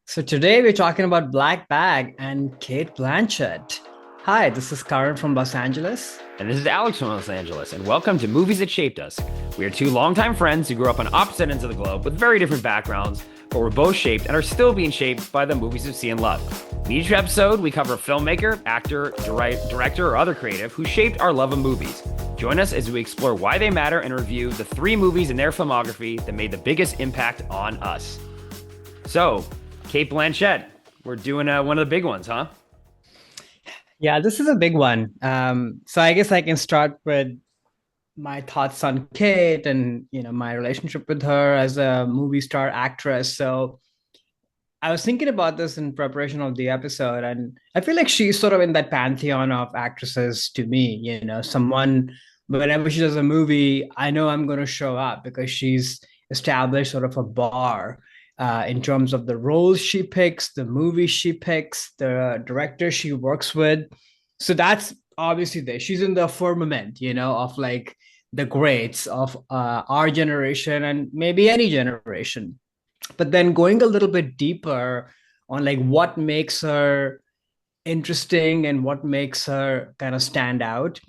So today we're talking about Black Bag and Cate Blanchett. Hi, this is Karan from Los Angeles. And this is Alex from Los Angeles, and welcome to Movies That Shaped Us. We are two longtime friends who grew up on opposite ends of the globe with very different backgrounds, but we're both shaped and are still being shaped by the movies we see and love. In each episode, we cover a filmmaker, actor, director, or other creative who shaped our love of movies. Join us as we explore why they matter and review the three movies in their filmography that made the biggest impact on us. So, Cate Blanchett, we're doing one of the big ones, huh? Yeah, this is a big one. So I guess I can start with my thoughts on Kate and my relationship with her as a movie star actress. So I was thinking about this in preparation of the episode, and I feel like she's sort of in that pantheon of actresses to me. Someone whenever she does a movie, I know I'm going to show up because she's established sort of a bar in terms of the roles she picks, the movies she picks, the director she works with. So that's obviously there. She's in the firmament, of like the greats of our generation and maybe any generation. But then going a little bit deeper on like what makes her interesting and what makes her kind of stand out.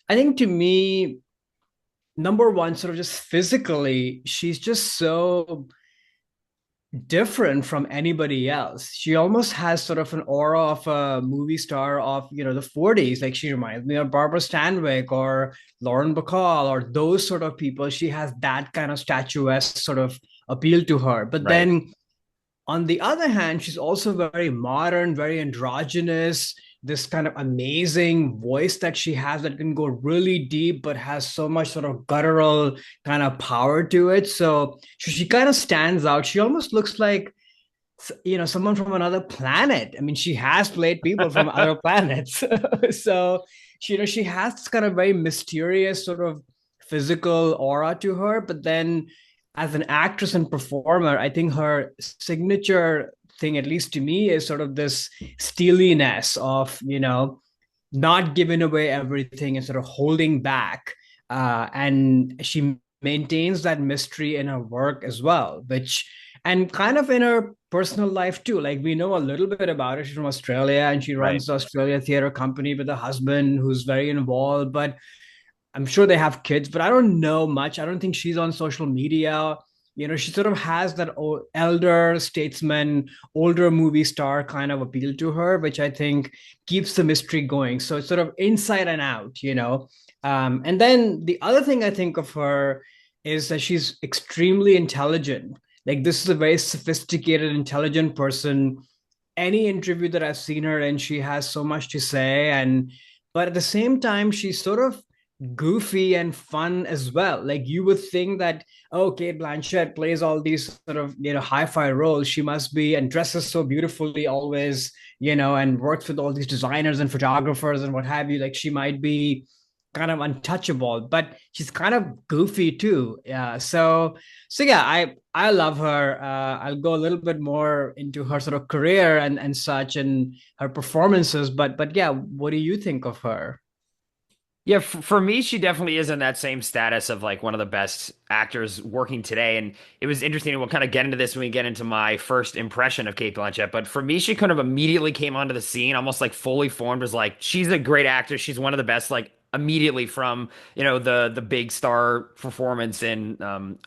I think to me, number one, sort of just physically, she's just so different from anybody else. She almost has sort of an aura of a movie star of, the 40s. Like she reminds me of Barbara Stanwyck or Lauren Bacall or those sort of people. She has that kind of statuesque sort of appeal to her. But Right. then on the other hand, she's also very modern, very androgynous, this kind of amazing voice that she has that can go really deep, but has so much sort of guttural kind of power to it. So she kind of stands out. She almost looks like, someone from another planet. I mean, she has played people from other planets. So, she has this kind of very mysterious sort of physical aura to her, but then as an actress and performer, I think her signature thing, at least to me, is sort of this steeliness of, not giving away everything and sort of holding back. And she maintains that mystery in her work as well, which, and kind of in her personal life too. Like we know a little bit about her. She's from Australia and she Right. runs the Australia Theatre Company with a husband who's very involved. But I'm sure they have kids, but I don't know much. I don't think she's on social media. She sort of has that elder statesman, older movie star kind of appeal to her, which I think keeps the mystery going. So it's sort of inside and out. And then the other thing I think of her is that she's extremely intelligent. Like this is a very sophisticated, intelligent person. Any interview that I've seen her in, she has so much to say. But at the same time, she's sort of goofy and fun as well. Like you would think that, oh, Kate Blanchett plays all these sort of, hi-fi roles. She must be and dresses so beautifully always, and works with all these designers and photographers and what have you. Like she might be kind of untouchable, but she's kind of goofy too. Yeah. So yeah, I love her. I'll go a little bit more into her sort of career and such and her performances. But yeah, what do you think of her? Yeah, for me, she definitely is in that same status of like one of the best actors working today. And it was interesting. We'll kind of get into this when we get into my first impression of Kate Blanchett. But for me, she kind of immediately came onto the scene, almost like fully formed, as like she's a great actor. She's one of the best, like immediately from the big star performance in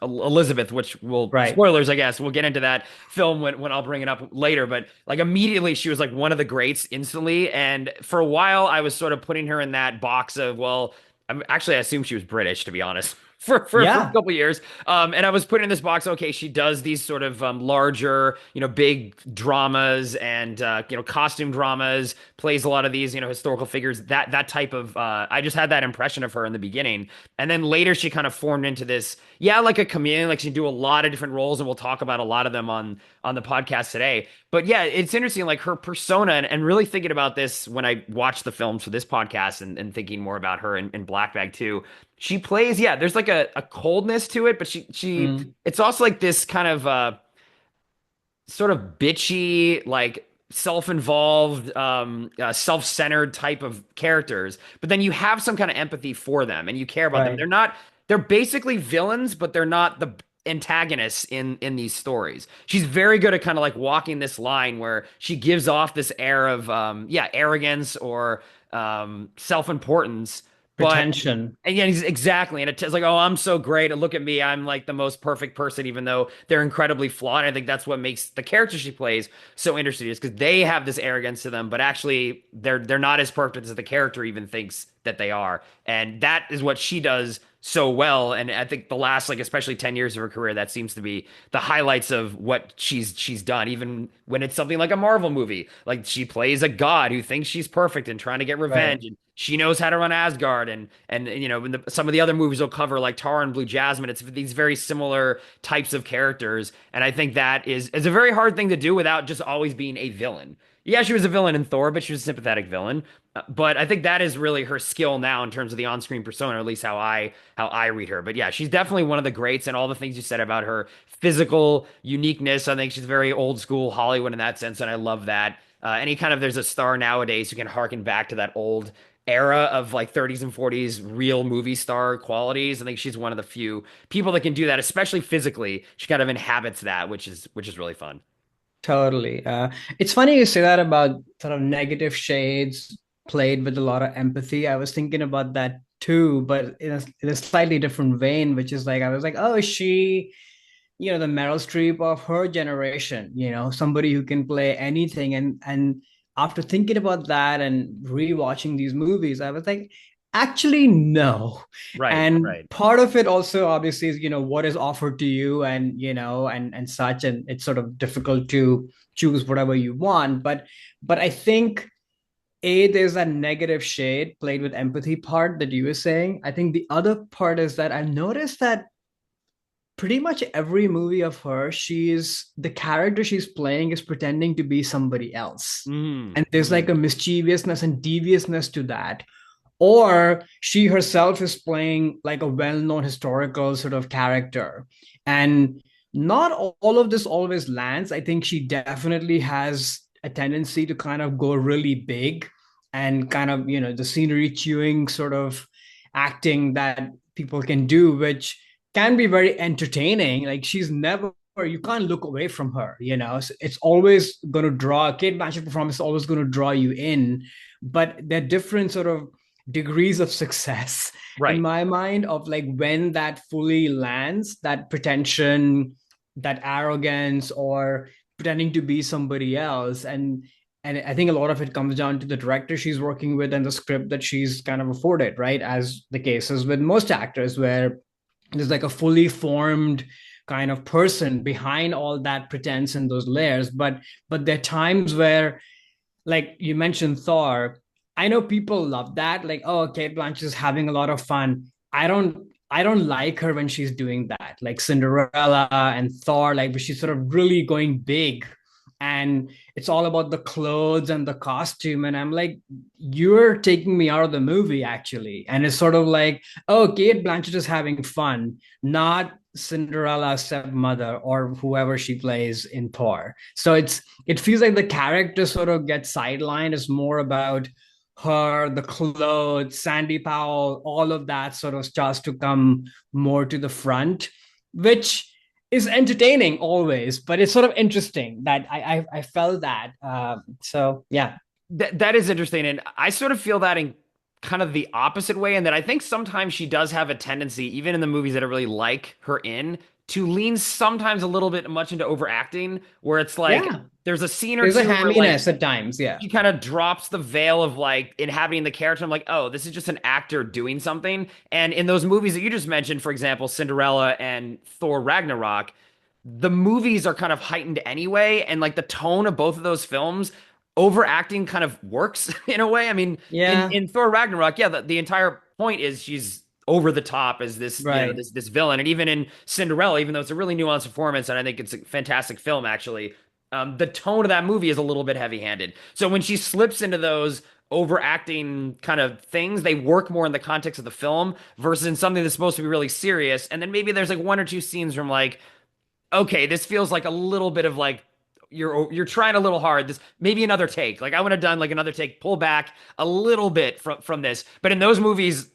Elizabeth, which will Right. spoilers, I guess. We'll get into that film when I'll bring it up later. But like immediately, she was like one of the greats instantly. And for a while, I was sort of putting her in that box of, well, I assumed she was British, to be honest. For a Yeah. couple years, and I was put in this box. Okay, she does these sort of larger, big dramas and costume dramas. Plays a lot of these, historical figures. That type of. I just had that impression of her in the beginning, and then later she kind of formed into this, yeah, like a chameleon. Like she do a lot of different roles, and we'll talk about a lot of them on the podcast today. But yeah, it's interesting, like her persona, and really thinking about this when I watched the films for this podcast, and thinking more about her in Black Bag too. She plays, yeah, there's like a coldness to it, but she Mm. it's also like this kind of sort of bitchy, like self-involved, self-centered type of characters. But then you have some kind of empathy for them and you care about them. Right. They're basically villains, but they're not antagonists in these stories. She's very good at kind of like walking this line where she gives off this air of yeah, arrogance or self-importance, but Pretension. and yeah, exactly. And it's like, oh, I'm so great. And look at me. I'm like the most perfect person, even though they're incredibly flawed. I think that's what makes the character she plays so interesting, is because they have this arrogance to them, but actually they're not as perfect as the character even thinks that they are. And that is what she does so well. And I think the last, like, especially 10 years of her career, that seems to be the highlights of what she's done, even when it's something like a Marvel movie. Like, she plays a god who thinks she's perfect and trying to get Right. revenge. And she knows how to run Asgard, and some of the other movies will cover like Tara and Blue Jasmine. It's these very similar types of characters, and I think that is a very hard thing to do without just always being a villain. Yeah, she was a villain in Thor, but she was a sympathetic villain. But I think that is really her skill now in terms of the on-screen persona, or at least how I read her. But yeah, she's definitely one of the greats, and all the things you said about her physical uniqueness, I think she's very old school Hollywood in that sense, and I love that. Any kind of there's a star nowadays who can harken back to that old era of like 30s and 40s real movie star qualities. I think she's one of the few people that can do that, especially physically. She kind of inhabits that, which is really fun. Totally. It's funny you say that about sort of negative shades played with a lot of empathy. I was thinking about that too, but in a slightly different vein, which is like, I was like, oh, is she, the Meryl Streep of her generation, somebody who can play anything. And after thinking about that and rewatching these movies, I was like, actually, no. Right, And right. part of it also obviously is, what is offered to you and, and such. And it's sort of difficult to choose whatever you want. But I think there's that negative shade played with empathy part that you were saying. I think the other part is that I noticed that pretty much every movie of her, she's the character she's playing is pretending to be somebody else. Mm, And there's like mm. a mischievousness and deviousness to that. Or she herself is playing like a well-known historical sort of character. And not all of this always lands. I think she definitely has a tendency to kind of go really big and kind of, the scenery chewing sort of acting that people can do, which can be very entertaining. Like she's never, you can't look away from her, So it's always going to draw, Cate Blanchett performance is always going to draw you in, but they're different sort of degrees of success in Right. my mind of like when that fully lands, that pretension, that arrogance, or pretending to be somebody else. And I think a lot of it comes down to the director she's working with and the script that she's kind of afforded, right? As the case is with most actors, where there's like a fully formed kind of person behind all that pretense and those layers. But there are times where, like you mentioned Thor, I know people love that. Like, oh, Kate Blanchett is having a lot of fun. I don't like her when she's doing that. Like Cinderella and Thor, like she's sort of really going big. And it's all about the clothes and the costume. And I'm like, you're taking me out of the movie, actually. And it's sort of like, oh, Kate Blanchett is having fun, not Cinderella's stepmother or whoever she plays in Thor. So it feels like the character sort of gets sidelined. It's more about her, the clothes, Sandy Powell, all of that sort of starts to come more to the front, which is entertaining always, but it's sort of interesting that I felt that. So yeah. That is interesting, and I sort of feel that in kind of the opposite way, and that I think sometimes she does have a tendency, even in the movies that I really like her in, to lean sometimes a little bit much into overacting, where it's like Yeah. there's a scene or There's a two where like hamminess at times. Yeah. she kind of drops the veil of like inhabiting the character. I'm like, oh, this is just an actor doing something. And in those movies that you just mentioned, for example, Cinderella and Thor Ragnarok, the movies are kind of heightened anyway. And like the tone of both of those films, overacting kind of works in a way. I mean, in, Yeah. in Thor Ragnarok, yeah, the entire point is she's over the top as this, Right. this villain. And even in Cinderella, even though it's a really nuanced performance, and I think it's a fantastic film, actually, the tone of that movie is a little bit heavy-handed. So when she slips into those overacting kind of things, they work more in the context of the film versus in something that's supposed to be really serious. And then maybe there's like one or two scenes from like, okay, this feels like a little bit of like you're trying a little hard. This maybe another take. Like I would have done like another take, pull back a little bit from this. But in those movies,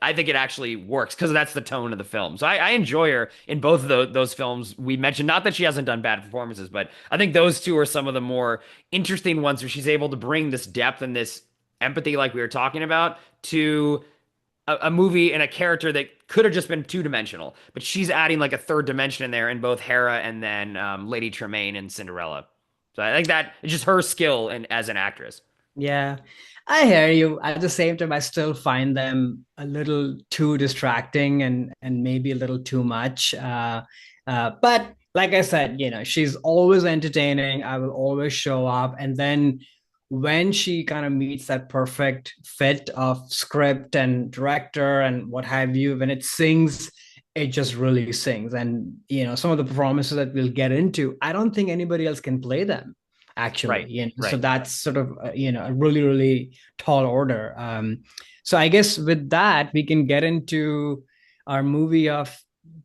I think it actually works because that's the tone of the film. So I enjoy her in both of those films we mentioned. Not that she hasn't done bad performances, but I think those two are some of the more interesting ones where she's able to bring this depth and this empathy, like we were talking about, to a movie and a character that could have just been two-dimensional, but she's adding like a third dimension in there in both Hera and then Lady Tremaine and Cinderella. So I think that it's just her skill and as an actress. Yeah, I hear you. At the same time, I still find them a little too distracting and maybe a little too much. But like I said, she's always entertaining. I will always show up. And then when she kind of meets that perfect fit of script and director and what have you, when it sings, it just really sings. And some of the performances that we'll get into, I don't think anybody else can play them actually. Right, So right. that's sort of a really really tall order. So I guess with that we can get into our movie of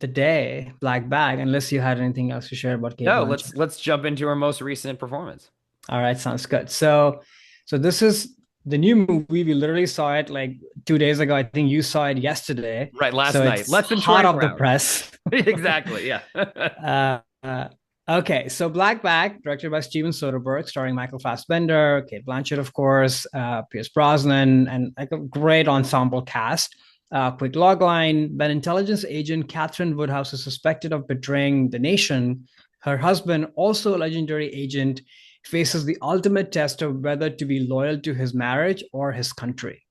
the day, Black Bag, unless you had anything else to share about Cate No, Blanchett. let's jump into her most recent performance. All right, sounds good. So this is the new movie. We literally saw it like 2 days ago. I think you saw it yesterday. Right, last So night, it's less than hot off 24 the hours. press. Exactly, yeah. uh, uh, okay, so Black Bag, directed by Steven Soderbergh, starring Michael Fassbender, Cate Blanchett, of course, Pierce Brosnan, and like a great ensemble cast. Quick logline: when intelligence agent Catherine Woodhouse is suspected of betraying the nation, her husband, also a legendary agent, faces the ultimate test of whether to be loyal to his marriage or his country.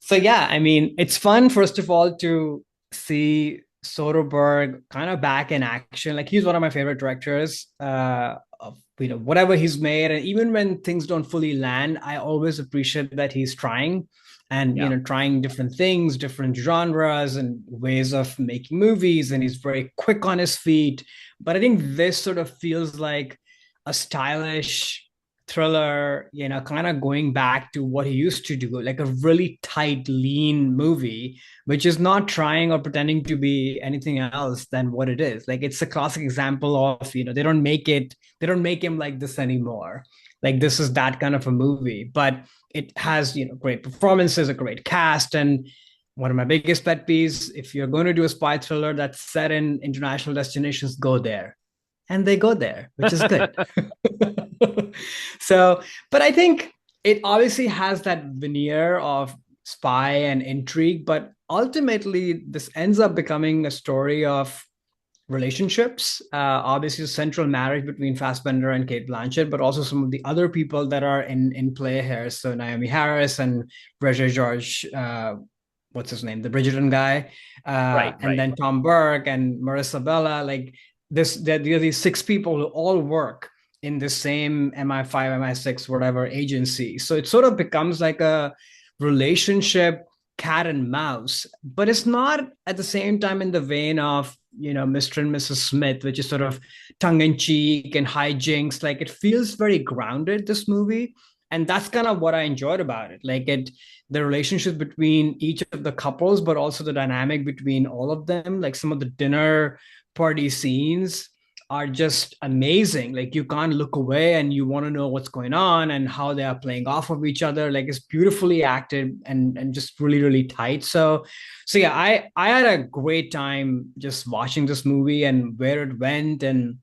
So yeah, I mean, it's fun, first of all, to see Soderbergh kind of back in action. Like he's one of my favorite directors. Of whatever he's made, and even when things don't fully land, I always appreciate that he's trying and Yeah. trying different things, different genres and ways of making movies. And he's very quick on his feet. But I think this sort of feels like a stylish thriller, kind of going back to what he used to do, like a really tight, lean movie, which is not trying or pretending to be anything else than what it is. Like it's a classic example of, they don't make him like this anymore. Like this is that kind of a movie, but it has, great performances, a great cast, and one of my biggest pet peeves: if you're going to do a spy thriller that's set in international destinations, go there. And they go there, which is good. So, but I think it obviously has that veneer of spy and intrigue, but ultimately this ends up becoming a story of relationships. Obviously, a central marriage between Fassbender and Cate Blanchett, but also some of the other people that are in play here. So Naomi Harris and Roger George, what's his name, the Bridgerton guy, Right, and right. then Tom Burke and Marissa Bella. Like there are these six people who all work in the same MI5, MI6, whatever agency. So it sort of becomes like a relationship cat and mouse, but it's not at the same time in the vein of, Mr. and Mrs. Smith, which is sort of tongue in cheek and hijinks. Like it feels very grounded, this movie. And that's kind of what I enjoyed about it. Like the relationship between each of the couples, but also the dynamic between all of them. Like some of the dinner party scenes are just amazing. Like you can't look away and you want to know what's going on and how they are playing off of each other. Like it's beautifully acted and just really really tight. So yeah, I had a great time just watching this movie and where it went and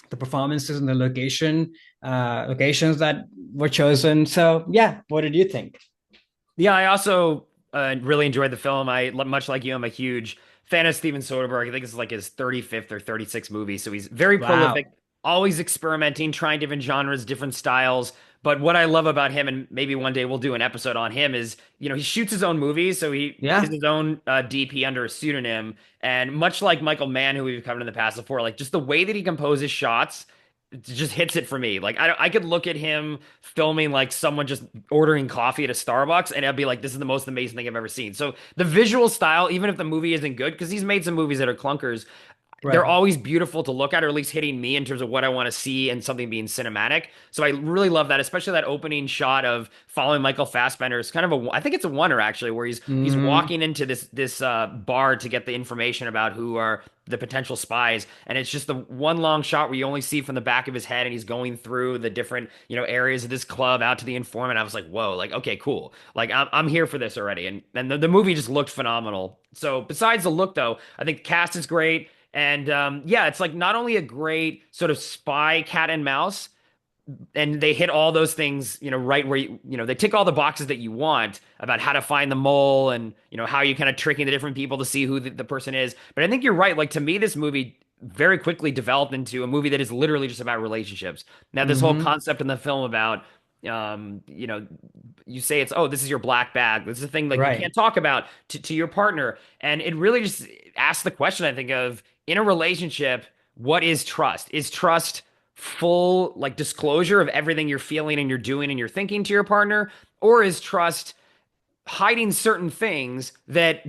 the performances and the locations that were chosen. So yeah, what did you think? Yeah, I also really enjoyed the film. Much like you, I'm a huge fan of Steven Soderbergh. I think it's like his 35th or 36th movie, so he's very Wow. prolific, always experimenting, trying different genres, different styles. But what I love about him, and maybe one day we'll do an episode on him, is he shoots his own movies, so he is Yeah. his own DP under a pseudonym. And much like Michael Mann, who we've covered in the past before, like just the way that he composes shots it just hits it for me. Like I could look at him filming like someone just ordering coffee at a Starbucks, and I'd be like, this is the most amazing thing I've ever seen. So the visual style, even if the movie isn't good, because he's made some movies that are clunkers, they're Right. always beautiful to look at, or at least hitting me in terms of what I want to see and something being cinematic. So I really love that, especially that opening shot of following Michael Fassbender. It's kind of I think it's a wonder actually, where he's Hmm. walking into this bar to get the information about who are the potential spies, and it's just the one long shot where you only see from the back of his head, and he's going through the different areas of this club out to the informant. I was like, whoa, like okay, cool, like I'm here for this already, and the movie just looked phenomenal. So besides the look though, I think the cast is great. And yeah, it's like not only a great sort of spy cat and mouse, and they hit all those things, right where they tick all the boxes that you want about how to find the mole and how you kind of tricking the different people to see who the person is. But I think you're right. Like to me, this movie very quickly developed into a movie that is literally just about relationships. Now, this whole Hmm. concept in the film about you say it's, oh, this is your black bag. This is a thing like you Right. can't talk about to your partner. And it really just asks the question, I think, of in a relationship, what is trust? Is trust full like disclosure of everything you're feeling and you're doing and you're thinking to your partner? Or is trust hiding certain things that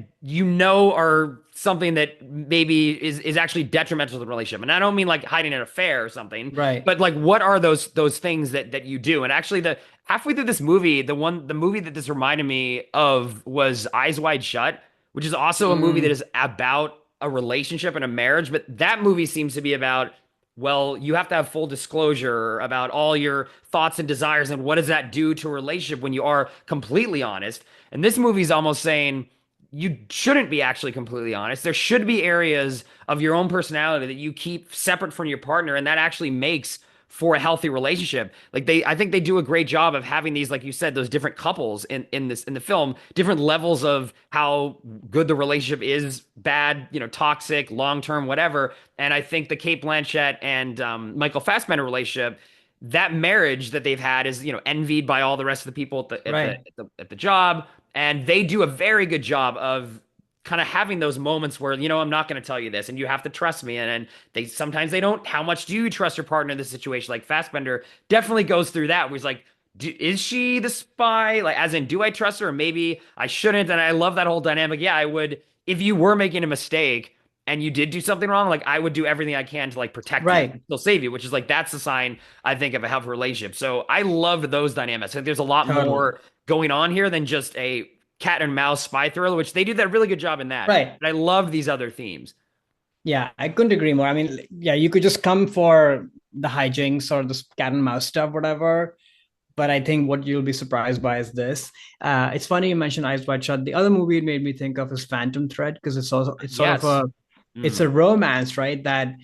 are something that maybe is actually detrimental to the relationship? And I don't mean like hiding an affair or something, Right. but like what are those things that you do? And actually the halfway through this movie, the movie that this reminded me of was Eyes Wide Shut, which is also a movie that Mm. is about a relationship and a marriage, but that movie seems to be about, well, you have to have full disclosure about all your thoughts and desires, and what does that do to a relationship when you are completely honest? And this movie's almost saying you shouldn't be actually completely honest. There should be areas of your own personality that you keep separate from your partner, and that actually makes for a healthy relationship. Like I think they do a great job of having these, like you said, those different couples in the film, different levels of how good the relationship is, bad, toxic, long term, whatever. And I think the Cate Blanchett and Michael Fassbender relationship, that marriage that they've had is envied by all the rest of the people Right. at the job, and they do a very good job of kind of having those moments where I'm not going to tell you this and you have to trust me, and they sometimes they don't. How much do you trust your partner in this situation? Like Fassbender definitely goes through that where he's like, is she the spy, like as in do I trust her, or maybe I shouldn't? And I love that whole dynamic. Yeah, I would, if you were making a mistake and you did do something wrong, like I would do everything I can to like protect you, Right. still save you, which is like that's the sign I think of a healthy relationship. So I loved those dynamics. I think there's a lot Totally. more going on here than just a cat and mouse spy thriller, which they do that really good job in that. Right. But I loved these other themes. Yeah, I couldn't agree more. I mean, yeah, you could just come for the hijinks or the cat and mouse stuff, whatever. But I think what you'll be surprised by is this. It's funny you mentioned Eyes Wide Shut. The other movie it made me think of is Phantom Thread because it's sort of Yes. it's a Mm, romance, right? That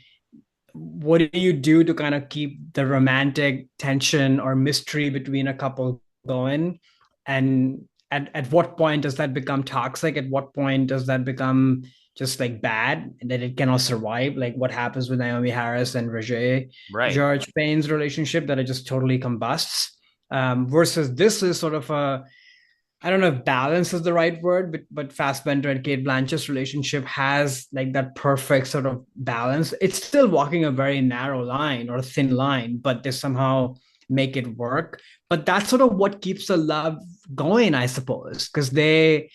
what do you do to kind of keep the romantic tension or mystery between a couple going? And at what point does that become toxic? At what point does that become just like bad that it cannot survive? Like what happens with Naomi Harris and Roger right. George Payne's relationship that it just totally combusts. Versus this is sort of a, I don't know if balance is the right word, but Fassbender and Cate Blanchett's relationship has like that perfect sort of balance. It's still walking a very narrow line or a thin line, but they somehow make it work. But that's sort of what keeps the love going, I suppose, because they're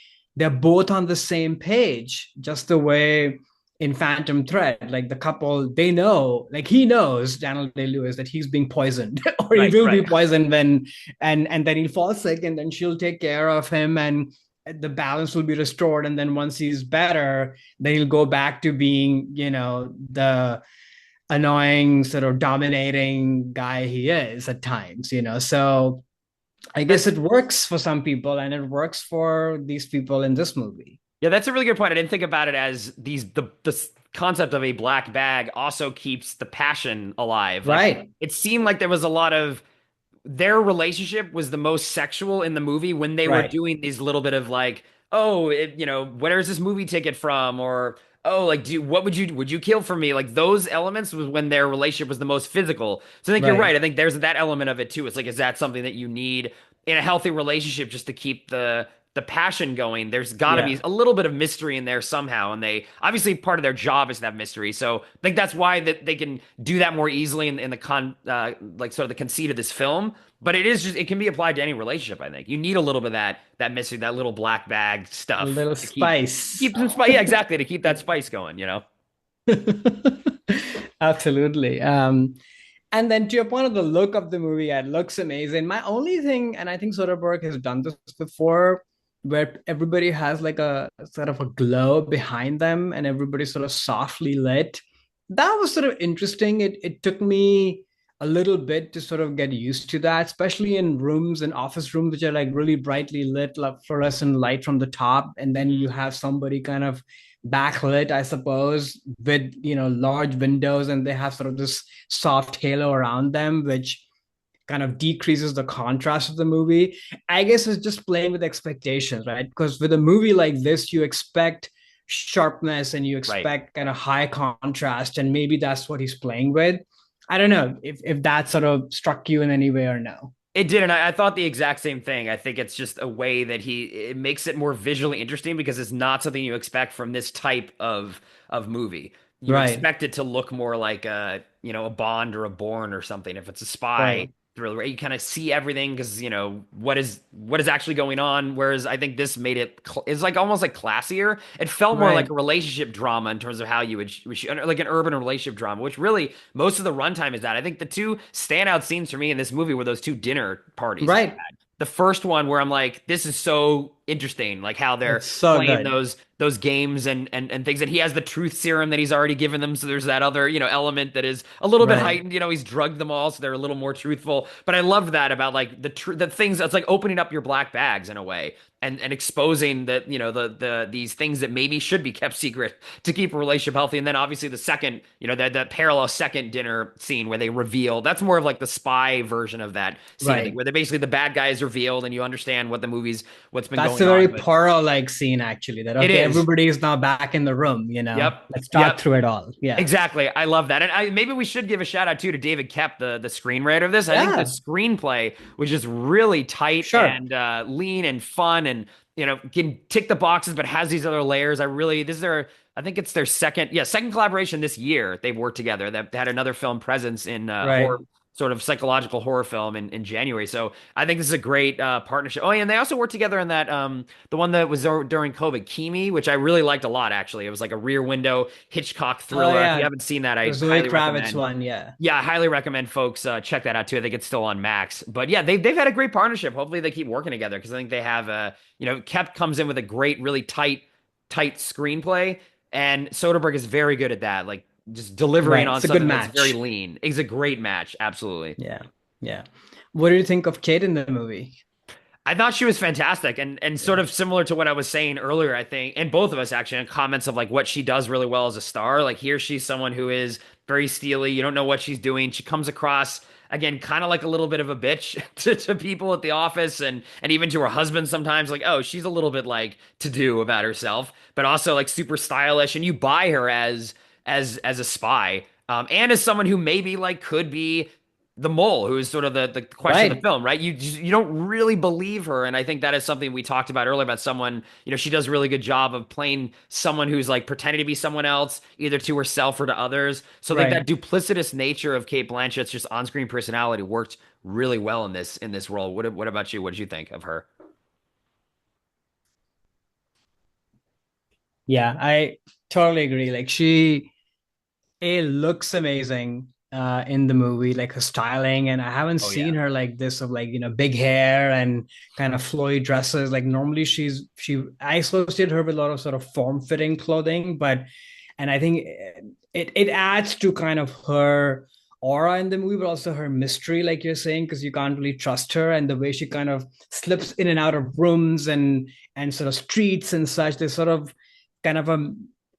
both on the same page, just the way in Phantom Thread, like the couple, they know, like he knows Daniel Day Lewis that he's being poisoned or he Right. will be Right. poisoned when and then he'll fall sick and then she'll take care of him and the balance will be restored, and then once he's better then he'll go back to being the annoying sort of dominating guy he is at times. So I guess That's it works for some people and it works for these people in this movie. Yeah, that's a really good point. I didn't think about it as the concept of a black bag also keeps the passion alive. Like Right. it seemed like there was a lot of their relationship was the most sexual in the movie when they were Right. doing these little bit of like, oh, where's this movie ticket from? Or oh, like, what would you kill for me? Like those elements was when their relationship was the most physical. So I think you're Right. right. I think there's that element of it too. It's like, is that something that you need in a healthy relationship just to keep the passion going? There's got to be Yeah. a little bit of mystery in there somehow, and they obviously part of their job is to have mystery. So I think that's why that they can do that more easily in the like sort of the conceit of this film. But it is just it can be applied to any relationship. I think you need a little bit of that mystery, that little black bag A stuff little to keep spice. keep some spice. Yeah, exactly, to keep that spice going. Absolutely. And then to your point of the look of the movie, yeah, it looks amazing. My only thing, and I think Soderbergh has done this before, where everybody has like a sort of a glow behind them and everybody's sort of softly lit. That was sort of interesting. It took me a little bit to sort of get used to that, especially in rooms and office rooms, which are like really brightly lit, like fluorescent light from the top. And then you Mhm. have somebody kind of backlit, I suppose, with large windows, and they have sort of this soft halo around them, which kind of decreases the contrast of the movie. I guess it's just playing with expectations, right? Because with a movie like this, you expect sharpness and you Right. expect kind of high contrast, and maybe that's what he's playing with. I don't know if that sort of struck you in any way or no. It did, and I thought the exact same thing. I think it's just a way that it makes it more visually interesting because it's not something you expect from this type of movie. You Right, expect it to look more like a Bond or a Bourne or something. If it's a spy right, thriller, right? You kind of see everything because what is actually going on. Whereas I think this made it's like almost like classier. It felt more like right, a relationship drama in terms of how you would shoot, like an urban relationship drama, which really most of the runtime is that. I think the two standout scenes for me in this movie were those two dinner parties they right. had. The first one where I'm like, this is so interesting, like how they're It's so playing good. those games and things. And he has the truth serum that he's already given them, so there's that other element that is a little bit Right, heightened. He's drugged them all, so they're a little more truthful. But I love that about like the things. It's like opening up your black bags in a way. And exposing that these things that maybe should be kept secret to keep a relationship healthy. And then obviously the second, that parallel second dinner scene where they reveal, that's more of like the spy version of that scene, I think, right. where they basically the bad guy is revealed and you understand what's been That's going a on. very But Poirot like scene, actually. That it okay, is. everybody is now back in the room. Yep. Let's talk Yep. through it all. Yeah, Exactly. I love that. And maybe we should give a shout out too to David Kep, the screenwriter of this. I think the yeah, screenplay was just really tight sure. and lean and fun and can tick the boxes but has these other layers. This is their I think it's their second collaboration this year. They've worked together. They had another film presence in horror, Right. sort of psychological horror film in January. So I think this is a great partnership. Oh, yeah, and they also worked together in that the one that was during COVID, Kimi, which I really liked a lot, actually. It was like a Rear Window Hitchcock Oh thriller. If you yeah, haven't seen that, the I Zoe highly Kravitz recommend. one. Yeah, Yeah, I highly recommend folks check that out too. I think it's still on Max. But yeah, they've had a great partnership. Hopefully they keep working together because I think they have Kep comes in with a great, really tight screenplay, and Soderbergh is very good at that. Like just delivering right. on It's a good something that's very match. lean. It's a great match, absolutely. Yeah, yeah. What do you think of Kate in the movie? I thought she was fantastic and sort Yeah, of similar to what I was saying earlier, I think, and both of us actually in comments of like what she does really well as a star. Like here she's someone who is very steely. You don't know what she's doing. She comes across again kind of like a little bit of a bitch to people at the office and even to her husband sometimes like, oh, she's a little bit like to do about herself, but also like super stylish and you buy her as a spy. And as someone who maybe like could be the mole, who is sort of the question of the right. film, right? You don't really believe her, and I think that is something we talked about earlier about someone. She does a really good job of playing someone who's like pretending to be someone else, either to herself or to others. So like that Right. duplicitous nature of Cate Blanchett's just on-screen personality worked really well in this role. What about you? What did you think of her? Yeah, I totally agree. Like it looks amazing in the movie, like her styling, and I haven't Oh seen yeah. her like this of like big hair and kind of flowy dresses. Like normally I associate her with a lot of sort of form-fitting clothing, but and I think it adds to kind of her aura in the movie, but also her mystery, like you're saying, because you can't really trust her and the way she kind of slips in and out of rooms and sort of streets and such. There's sort of kind of a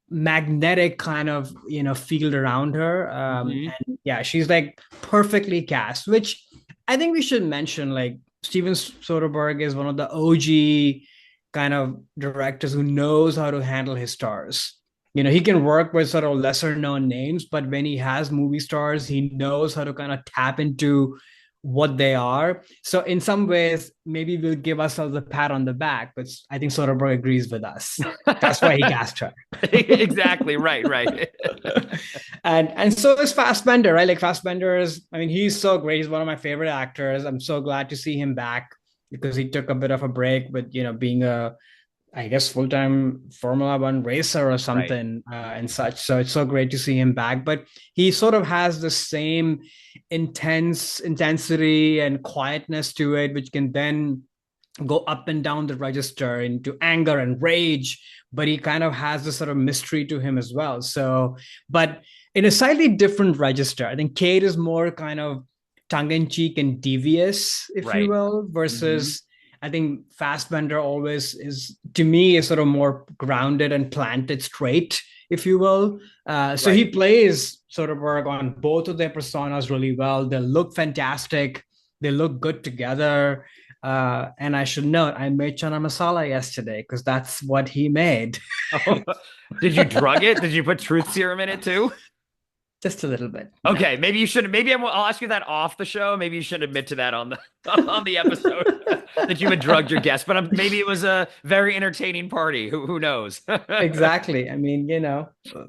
magnetic kind of field around her, Hmm. and yeah, she's like perfectly cast, which I think we should mention. Like Steven Soderbergh is one of the OG kind of directors who knows how to handle his stars. He can work with sort of lesser known names, but when he has movie stars, he knows how to kind of tap into what they are. So in some ways, maybe we'll give ourselves a pat on the back, but I think Soderbergh agrees with us. That's why he cast her. Exactly. Right. Right. And so is Fassbender, right? Like Fassbender is, I mean, he's so great. He's one of my favorite actors. I'm so glad to see him back because he took a bit of a break with being a I guess, full-time Formula One racer or Right. something and such. So it's so great to see him back. But he sort of has the same intensity and quietness to it, which can then go up and down the register into anger and rage. But he kind of has this sort of mystery to him as well. So, but in a slightly different register, I think Cate is more kind of tongue-in-cheek and devious, if you Right. will, Hmm. versus I think Fassbender always is, to me, is sort of more grounded and planted straight, if you will. So he Right. plays Soderbergh on both of their personas really well. They look fantastic. They look good together. And I should note, I made chana masala yesterday because that's what he made. Oh, did you drug it? Did you put truth serum in it too? Just a little bit. No. Okay, maybe you should. Maybe I'll ask you that off the show. Maybe you shouldn't admit to that on the on the episode that you had drugged your guest. But maybe it was a very entertaining party. Who knows? Exactly. I mean,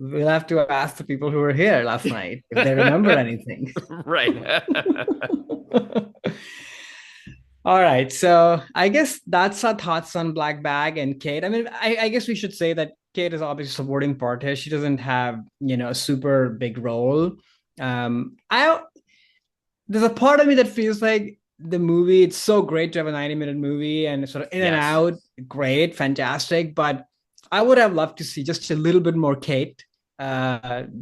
we'll have to ask the people who were here last night if they remember anything. Right. All right. So I guess that's our thoughts on Black Bag and Cate. I mean, I guess we should say that Cate is obviously a supporting part here. She doesn't have, a super big role. I There's a part of me that feels like the movie, it's so great to have a 90-minute movie and it's sort of in and Yes. out, great, fantastic. But I would have loved to see just a little bit more Cate,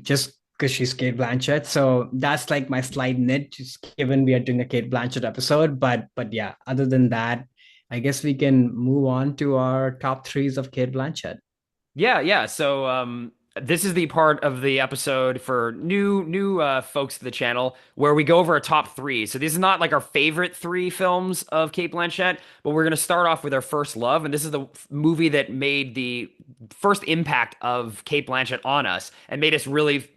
just because she's Cate Blanchett. So that's like my slight nit, just given we are doing a Cate Blanchett episode. But yeah, other than that, I guess we can move on to our top threes of Cate Blanchett. Yeah, yeah. So this is the part of the episode for new folks to the channel where we go over our top three. So this is not like our favorite three films of Cate Blanchett, but we're gonna start off with our first love, and this is the movie that made the first impact of Cate Blanchett on us and made us really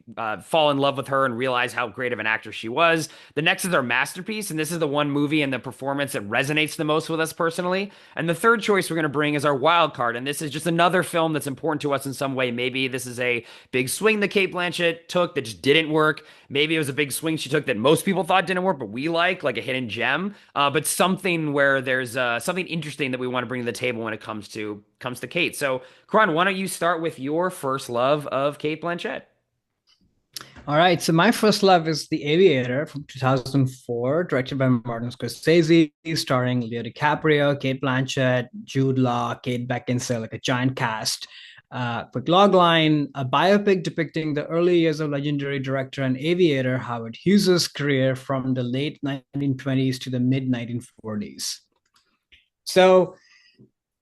fall in love with her and realize how great of an actress she was. The next is our masterpiece, and this is the one movie and the performance that resonates the most with us personally. And the third choice we're going to bring is our wild card. And this is just another film that's important to us in some way. Maybe this is a big swing that Kate Blanchett took that just didn't work. Maybe it was a big swing she took that most people thought didn't work, but we like a hidden gem. But something where there's something interesting that we want to bring to the table when it comes to Kate. So, Karan, why don't you start with your first love of Kate Blanchett? All right, so my first love is The Aviator from 2004, directed by Martin Scorsese, starring Leo DiCaprio, Kate Blanchett, Jude Law, Kate Beckinsale, like a giant cast. Quick logline: a biopic depicting the early years of legendary director and aviator Howard Hughes' career from the late 1920s to the mid 1940s. So,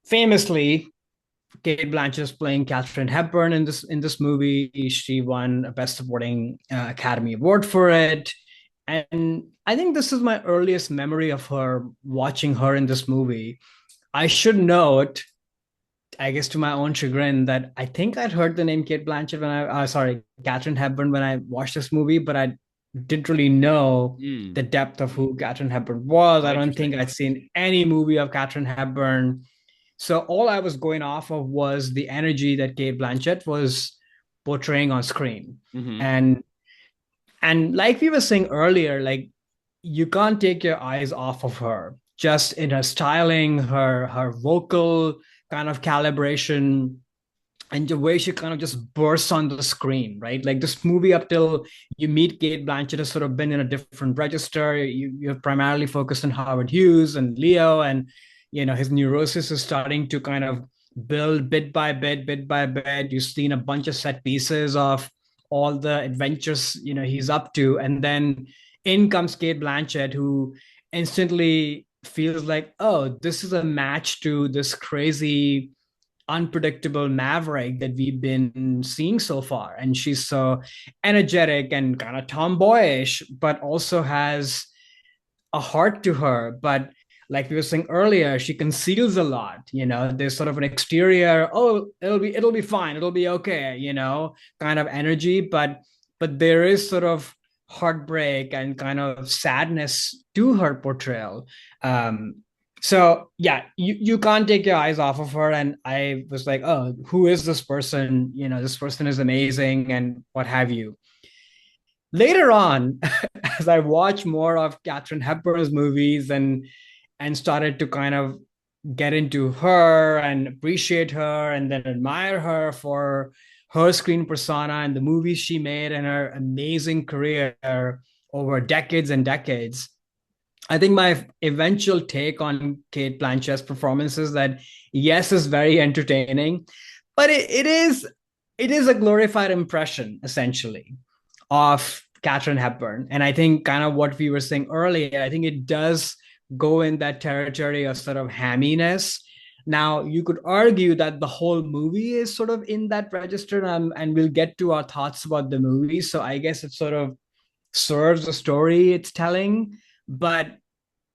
famously, Kate Blanchett is playing Katharine Hepburn in this movie. She won a Best Supporting Academy Award for it, and I think this is my earliest memory of her watching her in this movie. I should note, I guess to my own chagrin, that I think I'd heard the name Kate Blanchett Katharine Hepburn when I watched this movie, but I didn't really know Hmm. the depth of who Katharine Hepburn was. Oh, I don't think interesting. I'd seen any movie of Katharine Hepburn, so all I was going off of was the energy that Kate Blanchett was portraying on screen. Hmm. And like we were saying earlier, like you can't take your eyes off of her just in her styling, her vocal kind of calibration, and the way she kind of just bursts on the screen, right? Like this movie, up till you meet Kate Blanchett, has sort of been in a different register. You're primarily focused on Howard Hughes and Leo, and his neurosis is starting to kind of build bit by bit, bit by bit. You've seen a bunch of set pieces of all the adventures he's up to, and then in comes Kate Blanchett, who instantly feels like, oh, this is a match to this crazy unpredictable maverick that we've been seeing so far. And she's so energetic and kind of tomboyish, but also has a heart to her. But like we were saying earlier, she conceals a lot. There's sort of an exterior, oh, it'll be fine, it'll be okay, kind of energy, but there is sort of heartbreak and kind of sadness to her portrayal. So yeah, you can't take your eyes off of her. And I was like, oh, who is this person? This person is amazing and what have you. Later on, as I watched more of Katharine Hepburn's movies and started to kind of get into her and appreciate her and then admire her for her screen persona and the movies she made and her amazing career over decades and decades. I think my eventual take on Cate Blanchett's performance is that yes, is very entertaining, but it is a glorified impression essentially of Katharine Hepburn. And I think kind of what we were saying earlier, I think it does go in that territory of sort of hamminess. Now, you could argue that the whole movie is sort of in that register, and we'll get to our thoughts about the movie. So I guess it sort of serves the story it's telling, but